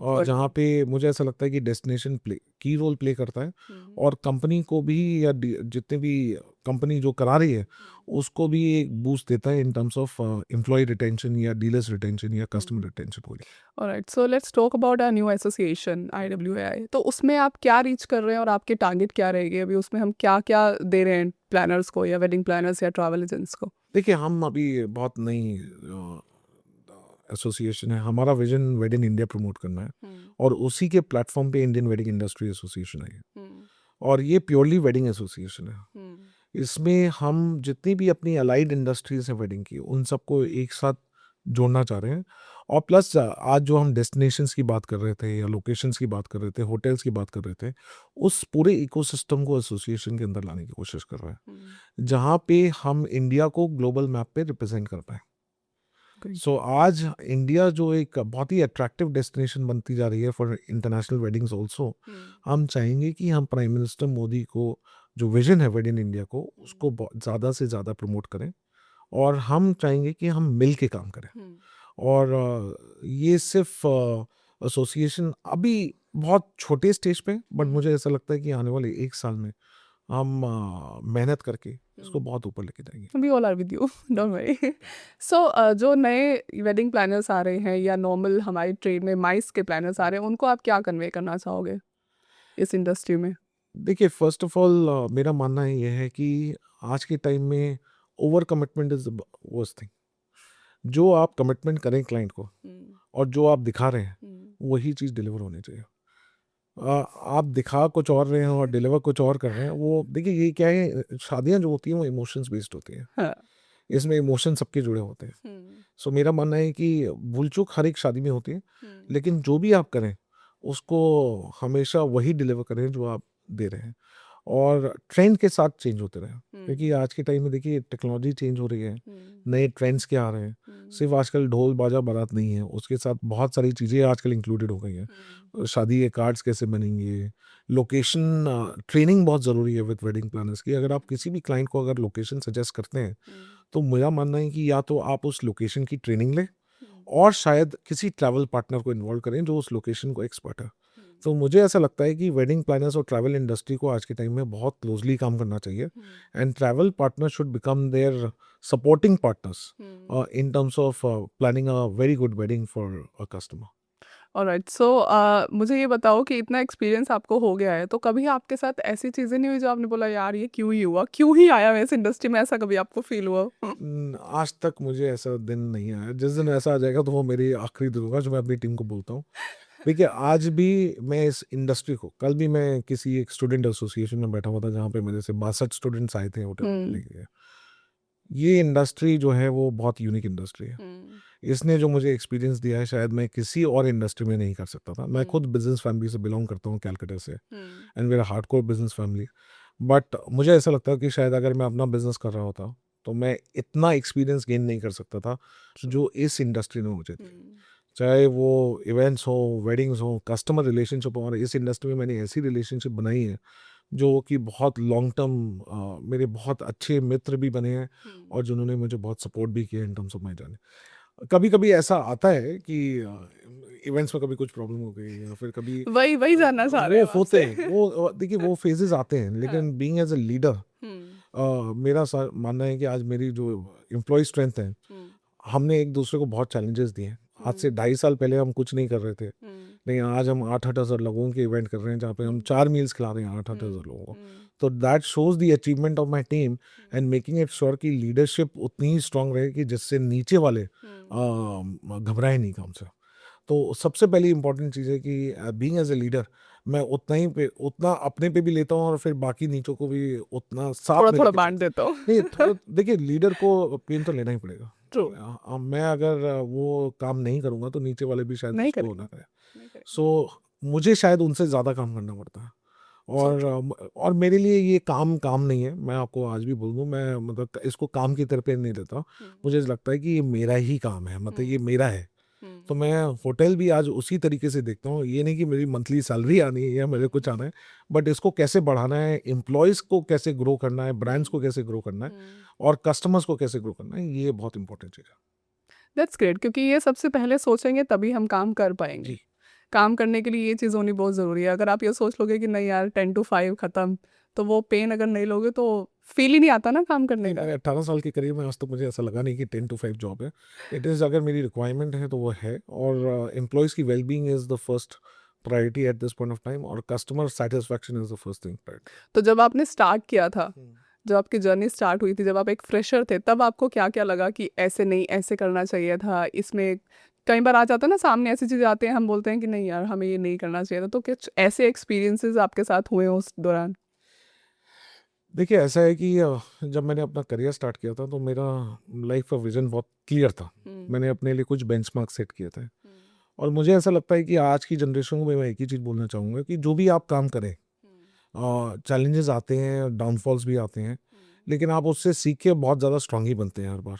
और जहाँ पे मुझे ऐसा लगता है कि डेस्टिनेशन की रोल प्ले करता है। और कंपनी को भी या जितने भी कंपनी जो करा रही है उसको भी एक बूस्ट देता है in terms of employee retention या डीलर्स रिटेंशन या कस्टमर रिटेंशन बोलिए। Alright, so let's talk about a new association IWAI। तो उसमें आप क्या रीच कर रहे हैं और आपके टारगेट क्या रहेंगे? अभी उसमें हम क्या क्या दे रहे हैं प्लानर्स को या वेडिंग प्लानर्स या ट्रैवल एजेंट्स को? देखिए हम अभी बहुत नई एसोसिएशन है। हमारा vision wed in India promote करना है और उसी के प्लेटफॉर्म पे इंडियन वेडिंग इंडस्ट्री एसोसिएशन है। और ये प्योरली वेडिंग एसोसिएशन है। इसमें हम जितनी भी अपनी अलाइड इंडस्ट्रीज हैं वेडिंग की, उन सबको एक साथ जोड़ना चाह रहे हैं। और प्लस आज जो हम डेस्टिनेशंस की बात कर रहे थे या लोकेशंस की बात कर रहे थे, होटल्स की बात कर रहे थे, उस पूरे इकोसिस्टम को एसोसिएशन के अंदर लाने की कोशिश कर रहे हैं, जहाँ पे हम इंडिया को ग्लोबल मैप पे रिप्रेजेंट कर पाए। सो आज इंडिया जो एक बहुत ही अट्रैक्टिव डेस्टिनेशन बनती जा रही है फॉर इंटरनेशनल वेडिंग्स ऑल्सो। हम चाहेंगे कि हम प्राइम मिनिस्टर मोदी को जो विजन है वेड इन इंडिया को, उसको ज़्यादा से ज़्यादा प्रमोट करें। और हम चाहेंगे कि हम मिल के काम करें। और ये सिर्फ एसोसिएशन अभी बहुत छोटे स्टेज पे, बट मुझे ऐसा लगता है कि आने वाले 1 साल में हम मेहनत करके इसको बहुत ऊपर लेके जाएंगे। We all are with you, don't worry. So जो नए वेडिंग प्लानर्स आ रहे हैं या नॉर्मल हमारी ट्रेड में माइस के प्लानर्स आ रहे हैं, उनको आप क्या कन्वे करना चाहोगे इस इंडस्ट्री में? देखिए, फर्स्ट ऑफ ऑल मेरा मानना ये है कि आज के टाइम में over commitment is the worst thing. जो आप कमिटमेंट करें क्लाइंट को और जो आप दिखा रहे हैं वही चीज़ डिलीवर होनी चाहिए। आप दिखा कुछ और रहे हैं और डिलीवर कुछ और कर रहे हैं, वो देखिए ये क्या है, शादियां जो होती हैं वो इमोशंस बेस्ड होती हैं। हाँ। इसमें इमोशन सबके जुड़े होते हैं। सो मेरा मानना है कि भूल चूक हर एक शादी में होती है, लेकिन जो भी आप करें उसको हमेशा वही डिलीवर करें जो आप दे रहे हैं, और ट्रेंड के साथ चेंज होते रहे। क्योंकि आज के टाइम में देखिए टेक्नोलॉजी चेंज हो रही है, नए ट्रेंड्स क्या आ रहे हैं। सिर्फ आजकल ढोल बाजा बारात नहीं है, उसके साथ बहुत सारी चीज़ें आजकल इंक्लूडेड हो गई हैं। शादी के कार्ड्स कैसे बनेंगे, लोकेशन ट्रेनिंग बहुत ज़रूरी है विद वेडिंग प्लानर्स की। अगर आप किसी भी क्लाइंट को अगर लोकेशन सजेस्ट करते हैं तो मेरा मानना है कि या तो आप उस लोकेशन की ट्रेनिंग लें और शायद किसी ट्रैवल पार्टनर को इन्वॉल्व करें जो उस लोकेशन को एक्सपर्ट है। तो मुझे ऐसा लगता है कि वेडिंग प्लानर्स और ट्रैवल इंडस्ट्री को आज के टाइम में बहुत क्लोजली काम करना चाहिए, and travel partner should become their supporting partners in terms of planning a very good wedding for a customer. Alright, so मुझे ये बताओ कि इतना एक्सपीरियंस आपको हो गया है, तो कभी आपके साथ ऐसी चीज़ें नहीं हुई जो आपने बोला यार ये क्यों ही हुआ, क्यों ही आया मैं इस इंडस्ट्री में, ऐसा कभी आपको फील हुआ? आज तक मुझे ऐसा दिन नहीं आया। जिस दिन ऐसा आ जाएगा तो वो मेरी आखिरी दिन होगा जो मैं अपनी टीम को बोलता हूँ। देखिए, आज भी मैं इस इंडस्ट्री को, कल भी मैं किसी एक स्टूडेंट एसोसिएशन में बैठा हुआ था जहाँ पे मेरे से 62 स्टूडेंट्स आए थे होटल लेके। ये इंडस्ट्री जो है वो बहुत यूनिक इंडस्ट्री है। इसने जो मुझे एक्सपीरियंस दिया है शायद मैं किसी और इंडस्ट्री में नहीं कर सकता था। मैं खुद बिजनेस फैमिली से बिलोंग करता हूँ, कैलकाटा से, एंड मेरा हार्डकोर बिजनेस फैमिली। बट मुझे ऐसा लगता है कि शायद अगर मैं अपना बिजनेस कर रहा होता तो मैं इतना एक्सपीरियंस गेन नहीं कर सकता था जो इस इंडस्ट्री ने मुझे दी। चाहे वो इवेंट्स हो, वेडिंग्स हो, कस्टमर रिलेशनशिप हो, और इस इंडस्ट्री में मैंने ऐसी रिलेशनशिप बनाई है जो कि बहुत लॉन्ग टर्म, मेरे बहुत अच्छे मित्र भी बने हैं और जिन्होंने मुझे बहुत सपोर्ट भी किया इन टर्म्स ऑफ माई जर्नी। कभी कभी ऐसा आता है कि इवेंट्स में कभी कुछ प्रॉब्लम हो गई या फिर कभी वही वही जानना चाह रहे वो हैं होते आपसे। हैं, वो देखिए वो फेजेस आते हैं, लेकिन बीइंग एज अ लीडर मेरा मानना है कि आज मेरी जो एम्प्लॉय स्ट्रेंथ है, हमने एक दूसरे को बहुत चैलेंजेस दिए हैं। आज से 2.5 साल पहले हम कुछ नहीं कर रहे थे, नहीं आज हम 8-8 हज़ार लोगों के इवेंट कर रहे हैं जहाँ पे हम 4 मील्स खिला रहे हैं 8-8 हज़ार लोगों को। तो that shows the achievement of my team and making it sure कि लीडरशिप उतनी ही स्ट्रांग रहे कि जिससे नीचे वाले घबराए नहीं काम से। तो सबसे पहली इंपॉर्टेंट चीज़ है कि बीइंग एज ए लीडर मैं उतना अपने पे भी लेता हूँ और फिर बाकी नीचों को भी उतना साथ थोड़ा में थोड़ा लेके बांट चलता देता हूँ। हूँ। नहीं, थोड़ा देखिए, लीडर को पेन तो लेना ही पड़ेगा। ट्रू। मैं अगर वो काम नहीं करूँगा तो नीचे वाले भी शायद नहीं उसको ना करेंगे, करें। नहीं करेंगे। सो मुझे शायद उनसे ज़्यादा काम करना पड़ता है, और मेरे लिए ये काम काम नहीं है। मैं आपको आज भी बोल दूँ, मैं मतलब इसको काम की तरह पे नहीं लेता। मुझे लगता है कि ये मेरा ही काम है, मतलब ये मेरा है। तो मैं होटल भी आज उसी तरीके से देखता हूँ। ये नहीं कि मेरी मंथली सैलरी आनी है या मेरे कुछ आना है, बट इसको कैसे बढ़ाना है, एम्प्लॉयज़ को कैसे ग्रो करना है, ब्रांड्स को कैसे ग्रो करना है और कस्टमर्स को कैसे ग्रो करना है, ये बहुत इंपॉर्टेंट चीज़ है। दैट्स ग्रेट, क्योंकि ये सबसे पहले सोचेंगे तभी हम काम कर पाएंगे। जी। काम करने के लिए ये चीज़ होनी बहुत ज़रूरी है। अगर आप ये सोच लोगे कि नहीं यार 10 to 5 ख़त्म, तो वो पेन अगर नहीं लोगे तो फील ही नहीं आता ना काम करने नहीं, का। मैंने 18 साल की करियर में आज तक मुझे ऐसा लगा नहीं कि 10 to 5 जॉब है। इट इज़, अगर मेरी रिक्वायरमेंट है तो वो है, और एम्प्लॉयज़ की wellbeing is the first priority at this point of time, और customer satisfaction is the first thing priority. तो जब आपने स्टार्ट किया था, जब आपकी जर्नी स्टार्ट हुई थी, जब आप एक फ्रेशर थे, तब आपको क्या-क्या लगा कि ऐसे नहीं, ऐसे करना चाहिए था? इसमें कई बार आ जाता है ना सामने ऐसी चीज़ें आती हैं, हम बोलते हैं कि नहीं यार हमें ये नहीं करना चाहिए था। तो कुछ ऐसे एक्सपीरियंसेस आपके साथ हुए हों उस दौरान? देखिए, ऐसा है कि जब मैंने अपना करियर स्टार्ट किया था तो मेरा लाइफ का विज़न बहुत क्लियर था। मैंने अपने लिए कुछ बेंचमार्क सेट किए थे, और मुझे ऐसा लगता है कि आज की जनरेशन को मैं एक ही चीज़ बोलना चाहूँगा कि जो भी आप काम करें, चैलेंजेस आते हैं, डाउनफॉल्स भी आते हैं, लेकिन आप उससे सीख के बहुत ज़्यादा स्ट्रांग ही बनते हैं हर बार,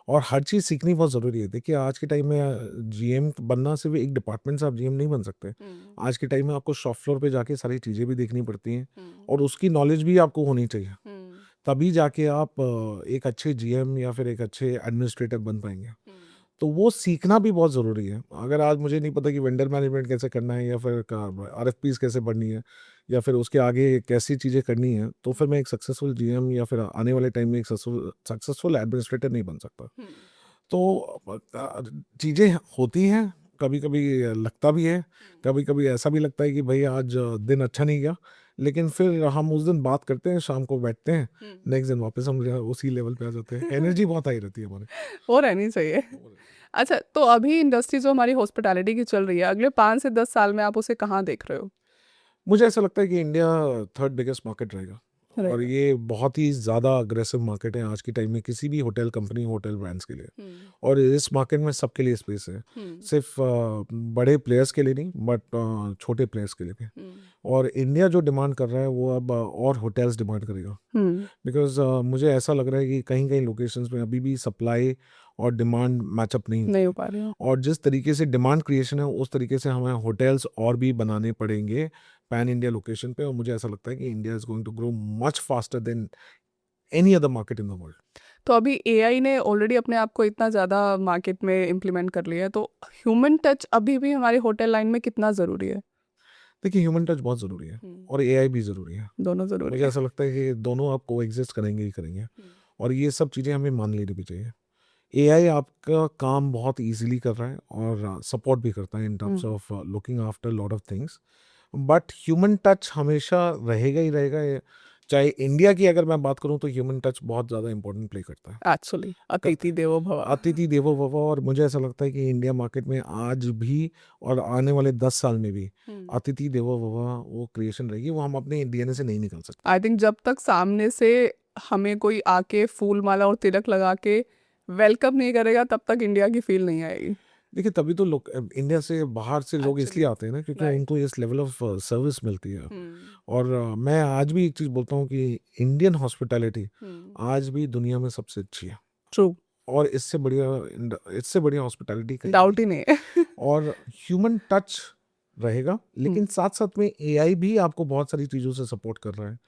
और हर चीज़ सीखनी बहुत ज़रूरी है। देखिए, आज के टाइम में जीएम बनना सिर्फ एक डिपार्टमेंट से आप जीएम नहीं बन सकते। आज के टाइम में आपको शॉप फ्लोर पे जाके सारी चीज़ें भी देखनी पड़ती हैं, और उसकी नॉलेज भी आपको होनी चाहिए। तभी जाके आप एक अच्छे जीएम या फिर एक अच्छे एडमिनिस्ट्रेटर बन पाएंगे। तो वो सीखना भी बहुत ज़रूरी है। अगर आज मुझे नहीं पता कि वेंडर मैनेजमेंट कैसे करना है, या फिर आरएफपीज कैसे बढ़नी है, या फिर उसके आगे कैसी चीज़ें करनी है, तो फिर मैं एक सक्सेसफुल जीएम या फिर आने वाले टाइम में एक सक्सेसफुल एडमिनिस्ट्रेटर नहीं बन सकता। तो चीज़ें होती हैं, कभी कभी लगता भी है, कभी कभी ऐसा भी लगता है कि भाई आज दिन अच्छा नहीं गया, लेकिन फिर हम उस दिन बात करते हैं, शाम को बैठते हैं, नेक्स्ट दिन वापस हम उसी लेवल पे आ जाते हैं। एनर्जी बहुत आई रहती है हमारे। वो रहनी चाहिए। अच्छा, तो अभी इंडस्ट्री जो हमारी हॉस्पिटैलिटी की चल रही है, अगले 5 से 10 साल में आप उसे कहाँ देख रहे हो? मुझे ऐसा लगता है कि इंडिया थर्ड बिगेस्ट मार्केट रहेगा, और राइट। ये बहुत ही ज़्यादा अग्रेसिव मार्केट है आज की टाइम में किसी भी होटल कंपनी, होटल ब्रांड्स के लिए। और इस मार्केट में सबके लिए स्पेस है, सिर्फ बड़े प्लेयर्स के लिए नहीं, बट छोटे प्लेयर्स के लिए भी। और इंडिया जो डिमांड कर रहा है वो अब और होटल्स डिमांड करेगा, बिकॉज मुझे ऐसा लग रहा है कि कहीं कहीं लोकेशंस में अभी भी सप्लाई और डिमांड मैचअप नहीं नहीं हो पा रही हो। और जिस तरीके से डिमांड क्रिएशन है उस तरीके से हमें होटल्स और भी बनाने पड़ेंगे पैन इंडिया लोकेशन पे। और मुझे ऐसा लगता है कि India is going to grow much faster than any other market in the world. तो अभी एआई ने ऑलरेडी अपने आप को इतना ज़्यादा मार्केट में इम्प्लीमेंट कर लिया है, तो ह्यूमन टच अभी भी हमारी होटल लाइन में कितना ज़रूरी है? देखिए, ह्यूमन टच बहुत ज़रूरी है और एआई भी ज़रूरी है। दोनों ज़रूरी मुझे है। ऐसा लगता है कि दोनों आप को एग्जिस्ट करेंगे ही करेंगे, और ये सब चीज़ें हमें मान लेनी भी चाहिए। एआई आपका काम बहुत इजीली कर रहा है और सपोर्ट भी करता है in terms of looking after lot of things, but human touch हमेशा रहेगा ही रहेगा। चाहे इंडिया की अगर मैं बात करूं तो ह्यूमन टच बहुत ज़्यादा इंपॉर्टेंट प्ले करता है। एक्चुअली अतिथि देवो भव। अतिथि देवो भव। और मुझे ऐसा लगता है कि इंडिया मार्केट में आज भी और आने वाले 10 साल में भी अतिथि देवो भव वो क्रिएशन रहेगी, वो हम अपने डीएनए से नहीं निकल सकते। आई थिंक जब तक सामने से हमें कोई आके फूल माला और तिलक लगा के वेलकम नहीं करेगा, तब तक इंडिया की फील नहीं आएगी। देखिए, तभी तो लोग इंडिया से बाहर से लोग इसलिए आते हैं ना, क्योंकि Right. उनको इस लेवल ऑफ सर्विस मिलती है। और मैं आज भी एक चीज़ बोलता हूँ कि इंडियन हॉस्पिटैलिटी आज भी दुनिया में सबसे अच्छी है, ट्रू, और इससे बढ़िया हॉस्पिटैलिटी कहीं डाउट ही नहीं। नहीं है। और ह्यूमन टच रहेगा, लेकिन साथ साथ में एआई भी आपको बहुत सारी चीज़ों से सपोर्ट कर रहा है,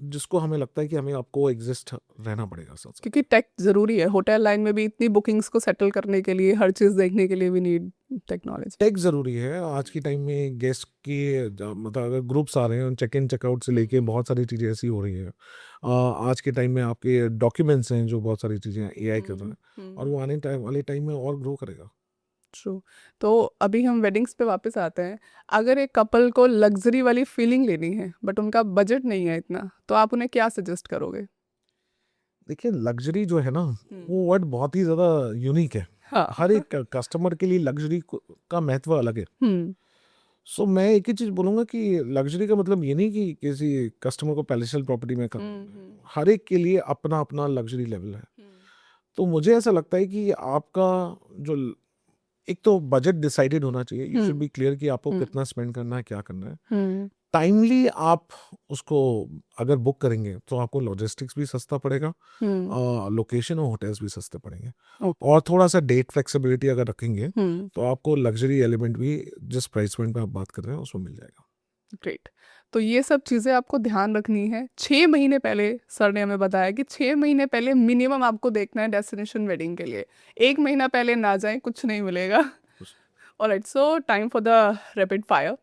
जिसको हमें लगता है कि हमें आपको एग्जिस्ट रहना पड़ेगा साथ साथ। क्योंकि टेक जरूरी है होटल लाइन में भी, इतनी बुकिंग्स को सेटल करने के लिए, हर चीज देखने के लिए भी नीड टेक्नोलॉजी। टेक ज़रूरी है आज की टाइम में। गेस्ट की मतलब अगर ग्रुप्स आ रहे हैं, चेक इन चेकआउट से लेके बहुत सारी चीज़ें ऐसी हो रही है। आज के टाइम में आपके डॉक्यूमेंट्स हैं, जो बहुत सारी चीज़ें एआई कर रहा है, और वो आने वाले टाइम में और ग्रो करेगा। ट्रू। तो अभी हम वेडिंग्स पे वापस आते हैं। अगर एक कपल को लग्जरी वाली फीलिंग लेनी है बट उनका बजट नहीं है इतना, तो आप उन्हें क्या सजेस्ट करोगे? देखिए, लग्जरी जो है ना, वो वर्ड बहुत ही ज़्यादा यूनिक है। हाँ। हर एक कस्टमर के लिए लग्जरी का महत्व अलग है। सो मैं एक ही चीज़ बोलूँगा कि लग्जरी का मतलब ये नहीं कि किसी कस्टमर को पैलेशियल प्रॉपर्टी में हर एक के लिए अपना अपना लग्जरी लेवल है। तो मुझे ऐसा लगता है कि आपका जो एक तो बजट डिसाइडेड होना चाहिए। यू शुड बी क्लियर कि आपको कितना स्पेंड करना है, क्या करना है। टाइमली आप उसको अगर बुक करेंगे तो आपको लॉजिस्टिक्स भी सस्ता पड़ेगा, लोकेशन और होटल्स भी सस्ते पड़ेंगे, और थोड़ा सा डेट फ्लेक्सिबिलिटी अगर रखेंगे तो आपको लग्जरी एलिमेंट भी जिस प्राइस पॉइंट पे आप बात कर रहे हैं उसमें मिल जाएगा। ग्रेट। तो ये सब चीज़ें आपको ध्यान रखनी है। 6 महीने पहले सर ने हमें बताया कि 6 महीने पहले मिनिमम आपको देखना है डेस्टिनेशन वेडिंग के लिए। 1 महीना पहले ना जाएं, कुछ नहीं मिलेगा। Alright, so time for the rapid fire.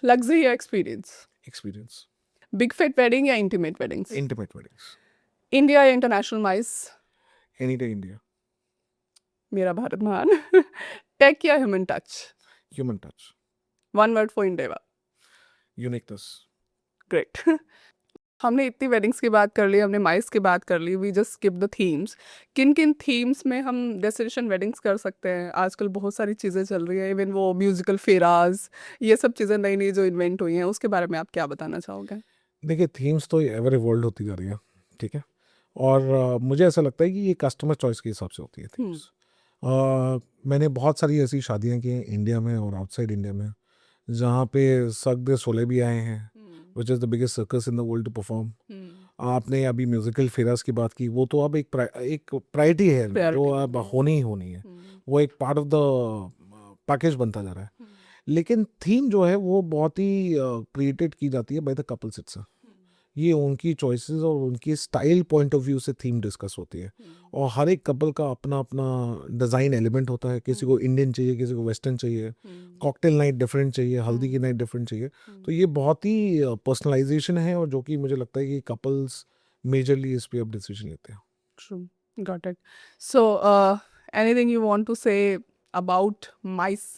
Luxury या experience? Experience. Big fat wedding या intimate weddings? Intimate weddings. India या international mice? Any day India. मेरा भारत महान। टेक या human touch? Human touch. One word for India. Uniqueness. Great. हमने इतनी वेडिंग्स की बात कर ली, हमने माइस की बात कर ली, we just skip the themes. किन किन थीम्स में हम डेस्टिनेशन वेडिंग्स कर सकते हैं? आजकल बहुत सारी चीज़ें चल रही हैं, इवन वो म्यूजिकल फेराज, ये सब चीज़ें नई नई जो इन्वेंट हुई हैं, उसके बारे में आप क्या बताना चाहोगे? देखिए, थीम्स तो एवर इवॉल्व होती जा रही है, ठीक है। और मुझे ऐसा लगता है कि ये कस्टमर चॉइस के हिसाब से होती है थीम्स। मैंने बहुत सारी ऐसी शादियां की हैं इंडिया में और आउटसाइड इंडिया में, जहाँ पे सर्क दे सोले भी आए हैं, which is the biggest circus in the world to perform. आपने अभी म्यूजिकल फेराज की बात की, वो तो अब एक प्रायोरिटी है जो अब होनी ही होनी है। वो एक पार्ट ऑफ द पैकेज बनता जा रहा है। लेकिन थीम जो है वो बहुत ही क्रिएटेड की जाती है बाय द कपल्स इटसेल्फ, ये उनकी चॉइसेस और उनकी स्टाइल पॉइंट ऑफ व्यू से थीम डिस्कस होती है। और हर एक कपल का अपना अपना डिज़ाइन एलिमेंट होता है, किसी को इंडियन चाहिए, किसी को वेस्टर्न चाहिए, कॉकटेल नाइट डिफरेंट चाहिए, हल्दी की नाइट डिफरेंट चाहिए। तो ये बहुत ही पर्सनलाइजेशन है, और जो कि मुझे लगता है कि कपल्स मेजरली इस पे अब डिसीजन लेते हैं। True. Got it. So, anything you want to say about mice?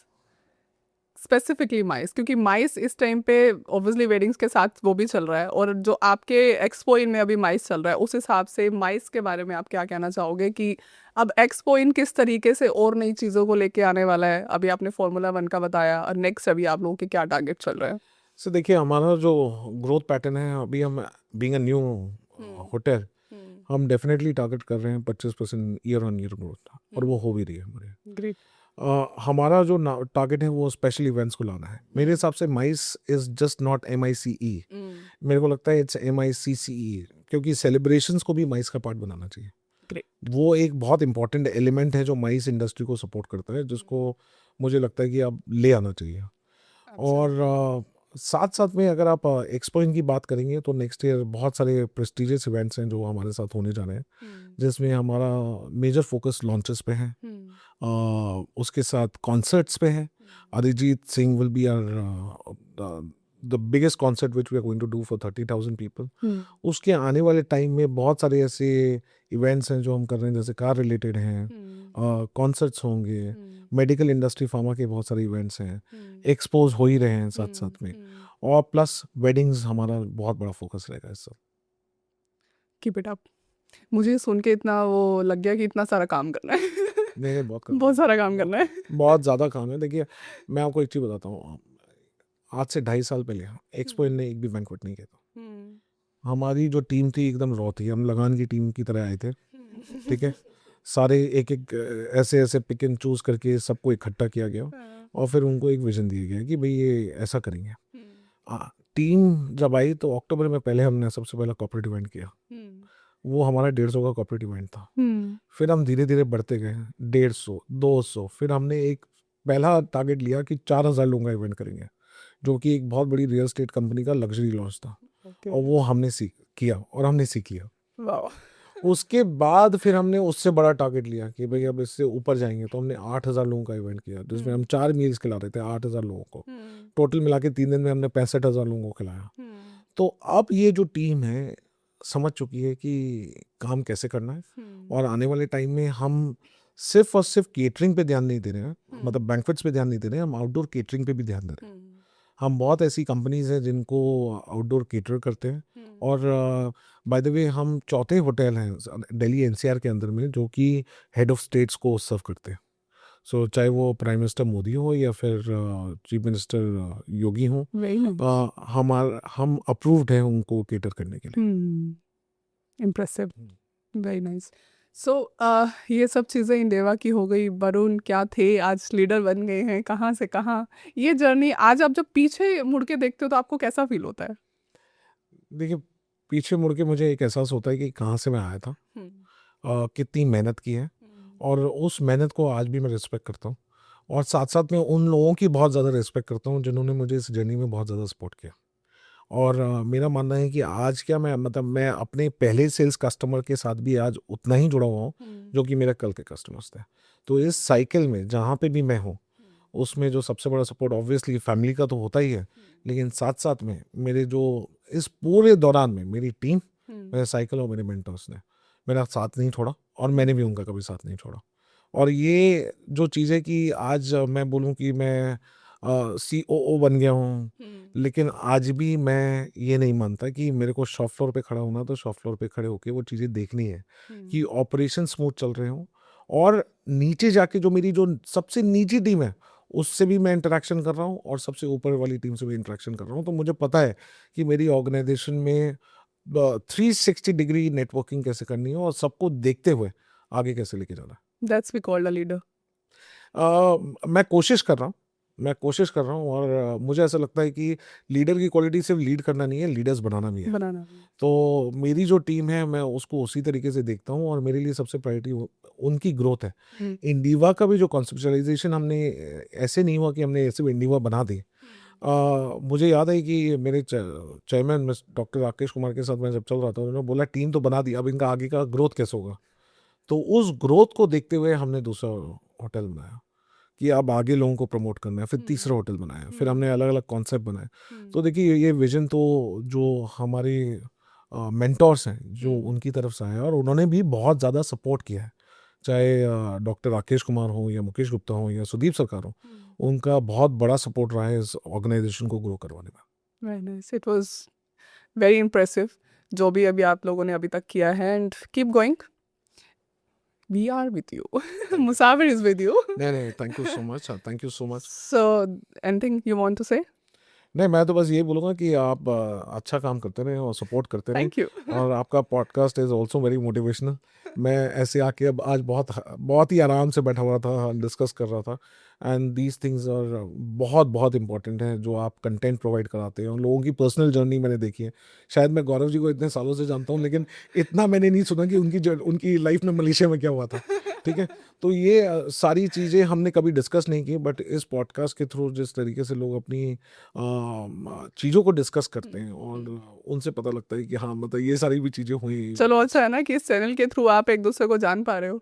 Specifically mice, क्योंकि माइस इस टाइम पे ऑब्वियसली वेडिंग्स के साथ वो भी चल रहा है, और जो आपके एक्सपो इन में अभी माइस चल रहा है, उस हिसाब से माइस के बारे में आप क्या कहना चाहोगे कि अब एक्सपो इन किस तरीके से और नई चीज़ों को लेके आने वाला है? अभी आपने फार्मूला 1 का बताया, और नेक्स्ट अभी आप लोगों के क्या टारगेट चल रहे हैं? सो देखिए, हमारा जो ग्रोथ पैटर्न है, अभी हम बीइंग अ न्यू होटल, हम डेफिनेटली टारगेट कर रहे हैं 25% ईयर ऑन ईयर ग्रोथ, और वो हो भी रही है हमारे। ग्रेट। हमारा जो टारगेट है वो स्पेशल इवेंट्स को लाना है। मेरे हिसाब से माइस इज जस्ट नॉट MICE, मेरे को लगता है इट्स MICCE, क्योंकि सेलिब्रेशंस को भी माइस का पार्ट बनाना चाहिए। ग्रेट। वो एक बहुत इंपॉर्टेंट एलिमेंट है जो माइस इंडस्ट्री को सपोर्ट करता है, जिसको मुझे लगता है कि अब ले आना चाहिए। और साथ साथ में अगर आप एक्सपो इन की बात करेंगे तो नेक्स्ट ईयर बहुत सारे प्रेस्टिजियस इवेंट्स हैं जो हमारे साथ होने जा रहे हैं, जिसमें हमारा मेजर फोकस लॉन्चेस पे है, उसके साथ कॉन्सर्ट्स पे है। Arijit Singh will be our the biggest concert which we are going to do for 30,000 people. उसके आने वाले टाइम में बहुत सारे ऐसे इवेंट्स हैं जो हम कर रहे हैं, जैसे कार रिलेटेड हैं, कॉन्सर्ट्स होंगे, मेडिकल इंडस्ट्री फार्मा के बहुत सारे इवेंट्स हैं, एक्सपोज हो ही रहे हैं साथ साथ में, और प्लस वेडिंग्स हमारा बहुत बड़ा फोकस रहेगा इस सब। Keep it up. मुझे सुन के इतना वो लग गया कि इतना सारा काम करना है। नहीं, बहुत सारा काम करना है। बहुत ज़्यादा काम है। देखिए, मैं आपको एक चीज़ बताता हूँ, आज से 2.5 साल पहले एक्सपो इन ने एक भी बैंक्वेट नहीं किया था। हमारी जो टीम थी एकदम रॉ थी, हम लगान की टीम की तरह आए थे, ठीक है। सारे एक एक ऐसे ऐसे पिक एंड चूज करके सबको इकट्ठा किया गया, और फिर उनको एक विजन दिया गया कि भाई ये ऐसा करेंगे। टीम जब आई तो अक्टूबर में पहले हमने सबसे पहला कॉर्पोरेट इवेंट किया, वो हमारा 150 का कॉर्पोरेट इवेंट था। फिर हम धीरे धीरे बढ़ते गए, 150, 200, फिर हमने एक पहला टारगेट लिया कि 4,000 लोगों का इवेंट करेंगे, जो कि एक बहुत बड़ी रियल एस्टेट कंपनी का लग्जरी लॉन्च था। और वो हमने किया, और हमने किया। उसके बाद फिर हमने उससे बड़ा टारगेट लिया कि भाई अब इससे ऊपर जाएंगे, तो हमने 8,000 लोगों का इवेंट किया, जिसमें हम 4 मील्स खिला रहे थे 8,000 लोगों को। टोटल मिला के 3 दिन में हमने 65,000 लोगों को खिलाया। तो अब ये जो टीम है समझ चुकी है कि काम कैसे करना है, और आने वाले टाइम में हम सिर्फ और सिर्फ केटरिंग पे ध्यान नहीं दे रहे हैं, मतलब बैंक्वेट्स पे ध्यान नहीं दे रहे हैं, हम आउटडोर केटरिंग पे भी ध्यान दे रहे हैं। हम बहुत ऐसी कंपनीज हैं जिनको आउटडोर केटर करते हैं, और बाय द वे हम चौथे होटल हैं दिल्ली NCR के अंदर में जो कि हेड ऑफ स्टेट्स को सर्व करते हैं। सो चाहे वो प्राइम मिनिस्टर मोदी हो या फिर चीफ मिनिस्टर योगी हो, हम अप्रूव्ड हैं उनको केटर करने के लिए। Impressive, very nice. सो ये सब चीज़ें इंडेवा की हो गई। वरुण क्या थे, आज लीडर बन गए हैं, कहाँ से कहाँ ये जर्नी, आज आप जब पीछे मुड़ के देखते हो तो आपको कैसा फील होता है? देखिए, पीछे मुड़ के मुझे एक एहसास होता है कि कहाँ से मैं आया था, कितनी मेहनत की है, और उस मेहनत को आज भी मैं रिस्पेक्ट करता हूँ, और साथ साथ में उन लोगों की बहुत ज़्यादा रिस्पेक्ट करता हूँ जिन्होंने मुझे इस जर्नी में बहुत ज़्यादा सपोर्ट किया। और मेरा मानना है कि आज क्या मैं अपने पहले सेल्स कस्टमर के साथ भी आज उतना ही जुड़ा हुआ हूँ जो कि मेरे कल के कस्टमर्स थे। तो इस साइकिल में जहाँ पे भी मैं हूँ, उसमें जो सबसे बड़ा सपोर्ट ऑब्वियसली फैमिली का तो होता ही है, लेकिन साथ साथ में मेरे जो इस पूरे दौरान में मेरी टीम, मेरे साइकिल और मेरे मेंटर्स ने मेरा साथ नहीं छोड़ा, और मैंने भी उनका कभी साथ नहीं छोड़ा। और ये जो चीज़ है कि आज मैं बोलूँ कि मैं COO बन गया हूँ, लेकिन आज भी मैं ये नहीं मानता कि मेरे को शॉप फ्लोर पे खड़ा होना, तो शॉप फ्लोर पे खड़े होके वो चीज़ें देखनी है कि ऑपरेशन स्मूथ चल रहे हों, और नीचे जाके जो मेरी जो सबसे निजी टीम है उससे भी मैं इंटरेक्शन कर रहा हूँ, और सबसे ऊपर वाली टीम से भी इंटरेक्शन कर रहा हूँ। तो मुझे पता है कि मेरी ऑर्गेनाइजेशन में 360 डिग्री नेटवर्किंग कैसे करनी है, और सबको देखते हुए आगे कैसे लेके जाना है। That's we called a leader. मैं कोशिश कर रहा हूँ, और मुझे ऐसा लगता है कि लीडर की क्वालिटी सिर्फ लीड करना नहीं है, लीडर्स बनाना भी है। तो मेरी जो टीम है मैं उसको उसी तरीके से देखता हूँ, और मेरे लिए सबसे प्रायोरिटी उनकी ग्रोथ है। इंडिवा का भी जो कॉन्सेप्चुअलाइजेशन हमने ऐसे नहीं हुआ कि हमने सिर्फ इंडिवा बना दी, मुझे याद है कि मेरे चेयरमैन डॉक्टर राकेश कुमार के साथ मैं जब चल रहा था, उन्होंने बोला टीम तो बना दी, अब इनका आगे का ग्रोथ कैसे होगा। तो उस ग्रोथ को देखते हुए हमने दूसरा होटल बनाया कि अब आगे लोगों को प्रमोट करना है, फिर तीसरा होटल बनाया, फिर हमने अलग अलग कॉन्सेप्ट बनाए। तो देखिए ये विजन तो जो हमारे मेंटोर्स हैं जो उनकी तरफ से आया, और उन्होंने भी बहुत ज़्यादा सपोर्ट किया है, चाहे डॉक्टर राकेश कुमार हो या मुकेश गुप्ता हो या सुदीप सरकार हो, उनका बहुत बड़ा सपोर्ट रहा है इस ऑर्गेनाइजेशन को ग्रो करवाने में। Very nice, it was very impressive जो भी अभी आप लोगों ने अभी तक किया है, and keep going, we are with you, Musafir is with you. नहीं, thank you so much, thank you so much. So anything you want to say? नहीं, मैं तो बस यही बोलूँगा कि आप अच्छा काम करते रहें और सपोर्ट करते रहें। Thank you. और आपका podcast is also very motivational. मैं ऐसे आके अब आज बहुत ही आराम से बैठा हुआ था, डिस्कस कर रहा था, एंड दीज थिंग्स आर बहुत बहुत इंपॉर्टेंट हैं जो आप कंटेंट प्रोवाइड कराते हैं। और लोगों की पर्सनल जर्नी मैंने देखी है। शायद मैं गौरव जी को इतने सालों से जानता हूँ, लेकिन इतना मैंने नहीं सुना कि उनकी लाइफ में मलेशिया में क्या हुआ था। ठीक है, तो ये सारी चीज़ें हमने कभी डिस्कस नहीं की, बट इस पॉडकास्ट के थ्रू जिस तरीके से लोग अपनी चीज़ों को डिस्कस करते हैं और उनसे पता लगता है कि हाँ, मतलब ये सारी भी चीज़ें हुई। चलो अच्छा है ना कि इस चैनल के थ्रू आप एक दूसरे को जान पा रहे हो,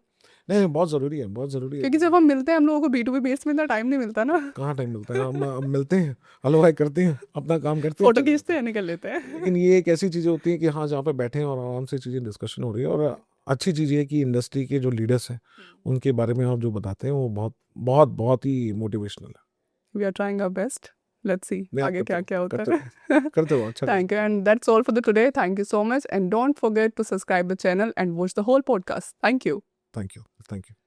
नहीं, बहुत ज़रूरी है, बहुत ज़रूरी है। क्योंकि जब हम मिलते हैं हम लोगों को B2B बेस में इतना टाइम नहीं मिलता ना, कहाँ टाइम मिलता है, हम मिलते हैं, हेलो हाय करते हैं, अपना काम करते हैं, फोटो चले खींचते जाते हैं, निकल लेते हैं। हैं। लेकिन ये एक ऐसी चीज़ें होती हैं कि हाँ, जहाँ पे बैठे हैं और आराम से चीज़ें डिस्कशन हो रही है, और अच्छी चीज़ ये है कि इंडस्ट्री के जो लीडर्स हैं, उनके बारे में आप जो बताते हैं वो बहुत बहुत बहुत ही मोटिवेशनल है। We are trying our best, let's see नहीं, आप आगे क्या क्या होता करते है। रहो, करते रहो, अच्छा Thank you, and that's all for the today. Thank you so much, and don't forget to subscribe the channel and watch the whole podcast. Thank you. Thank you, thank you.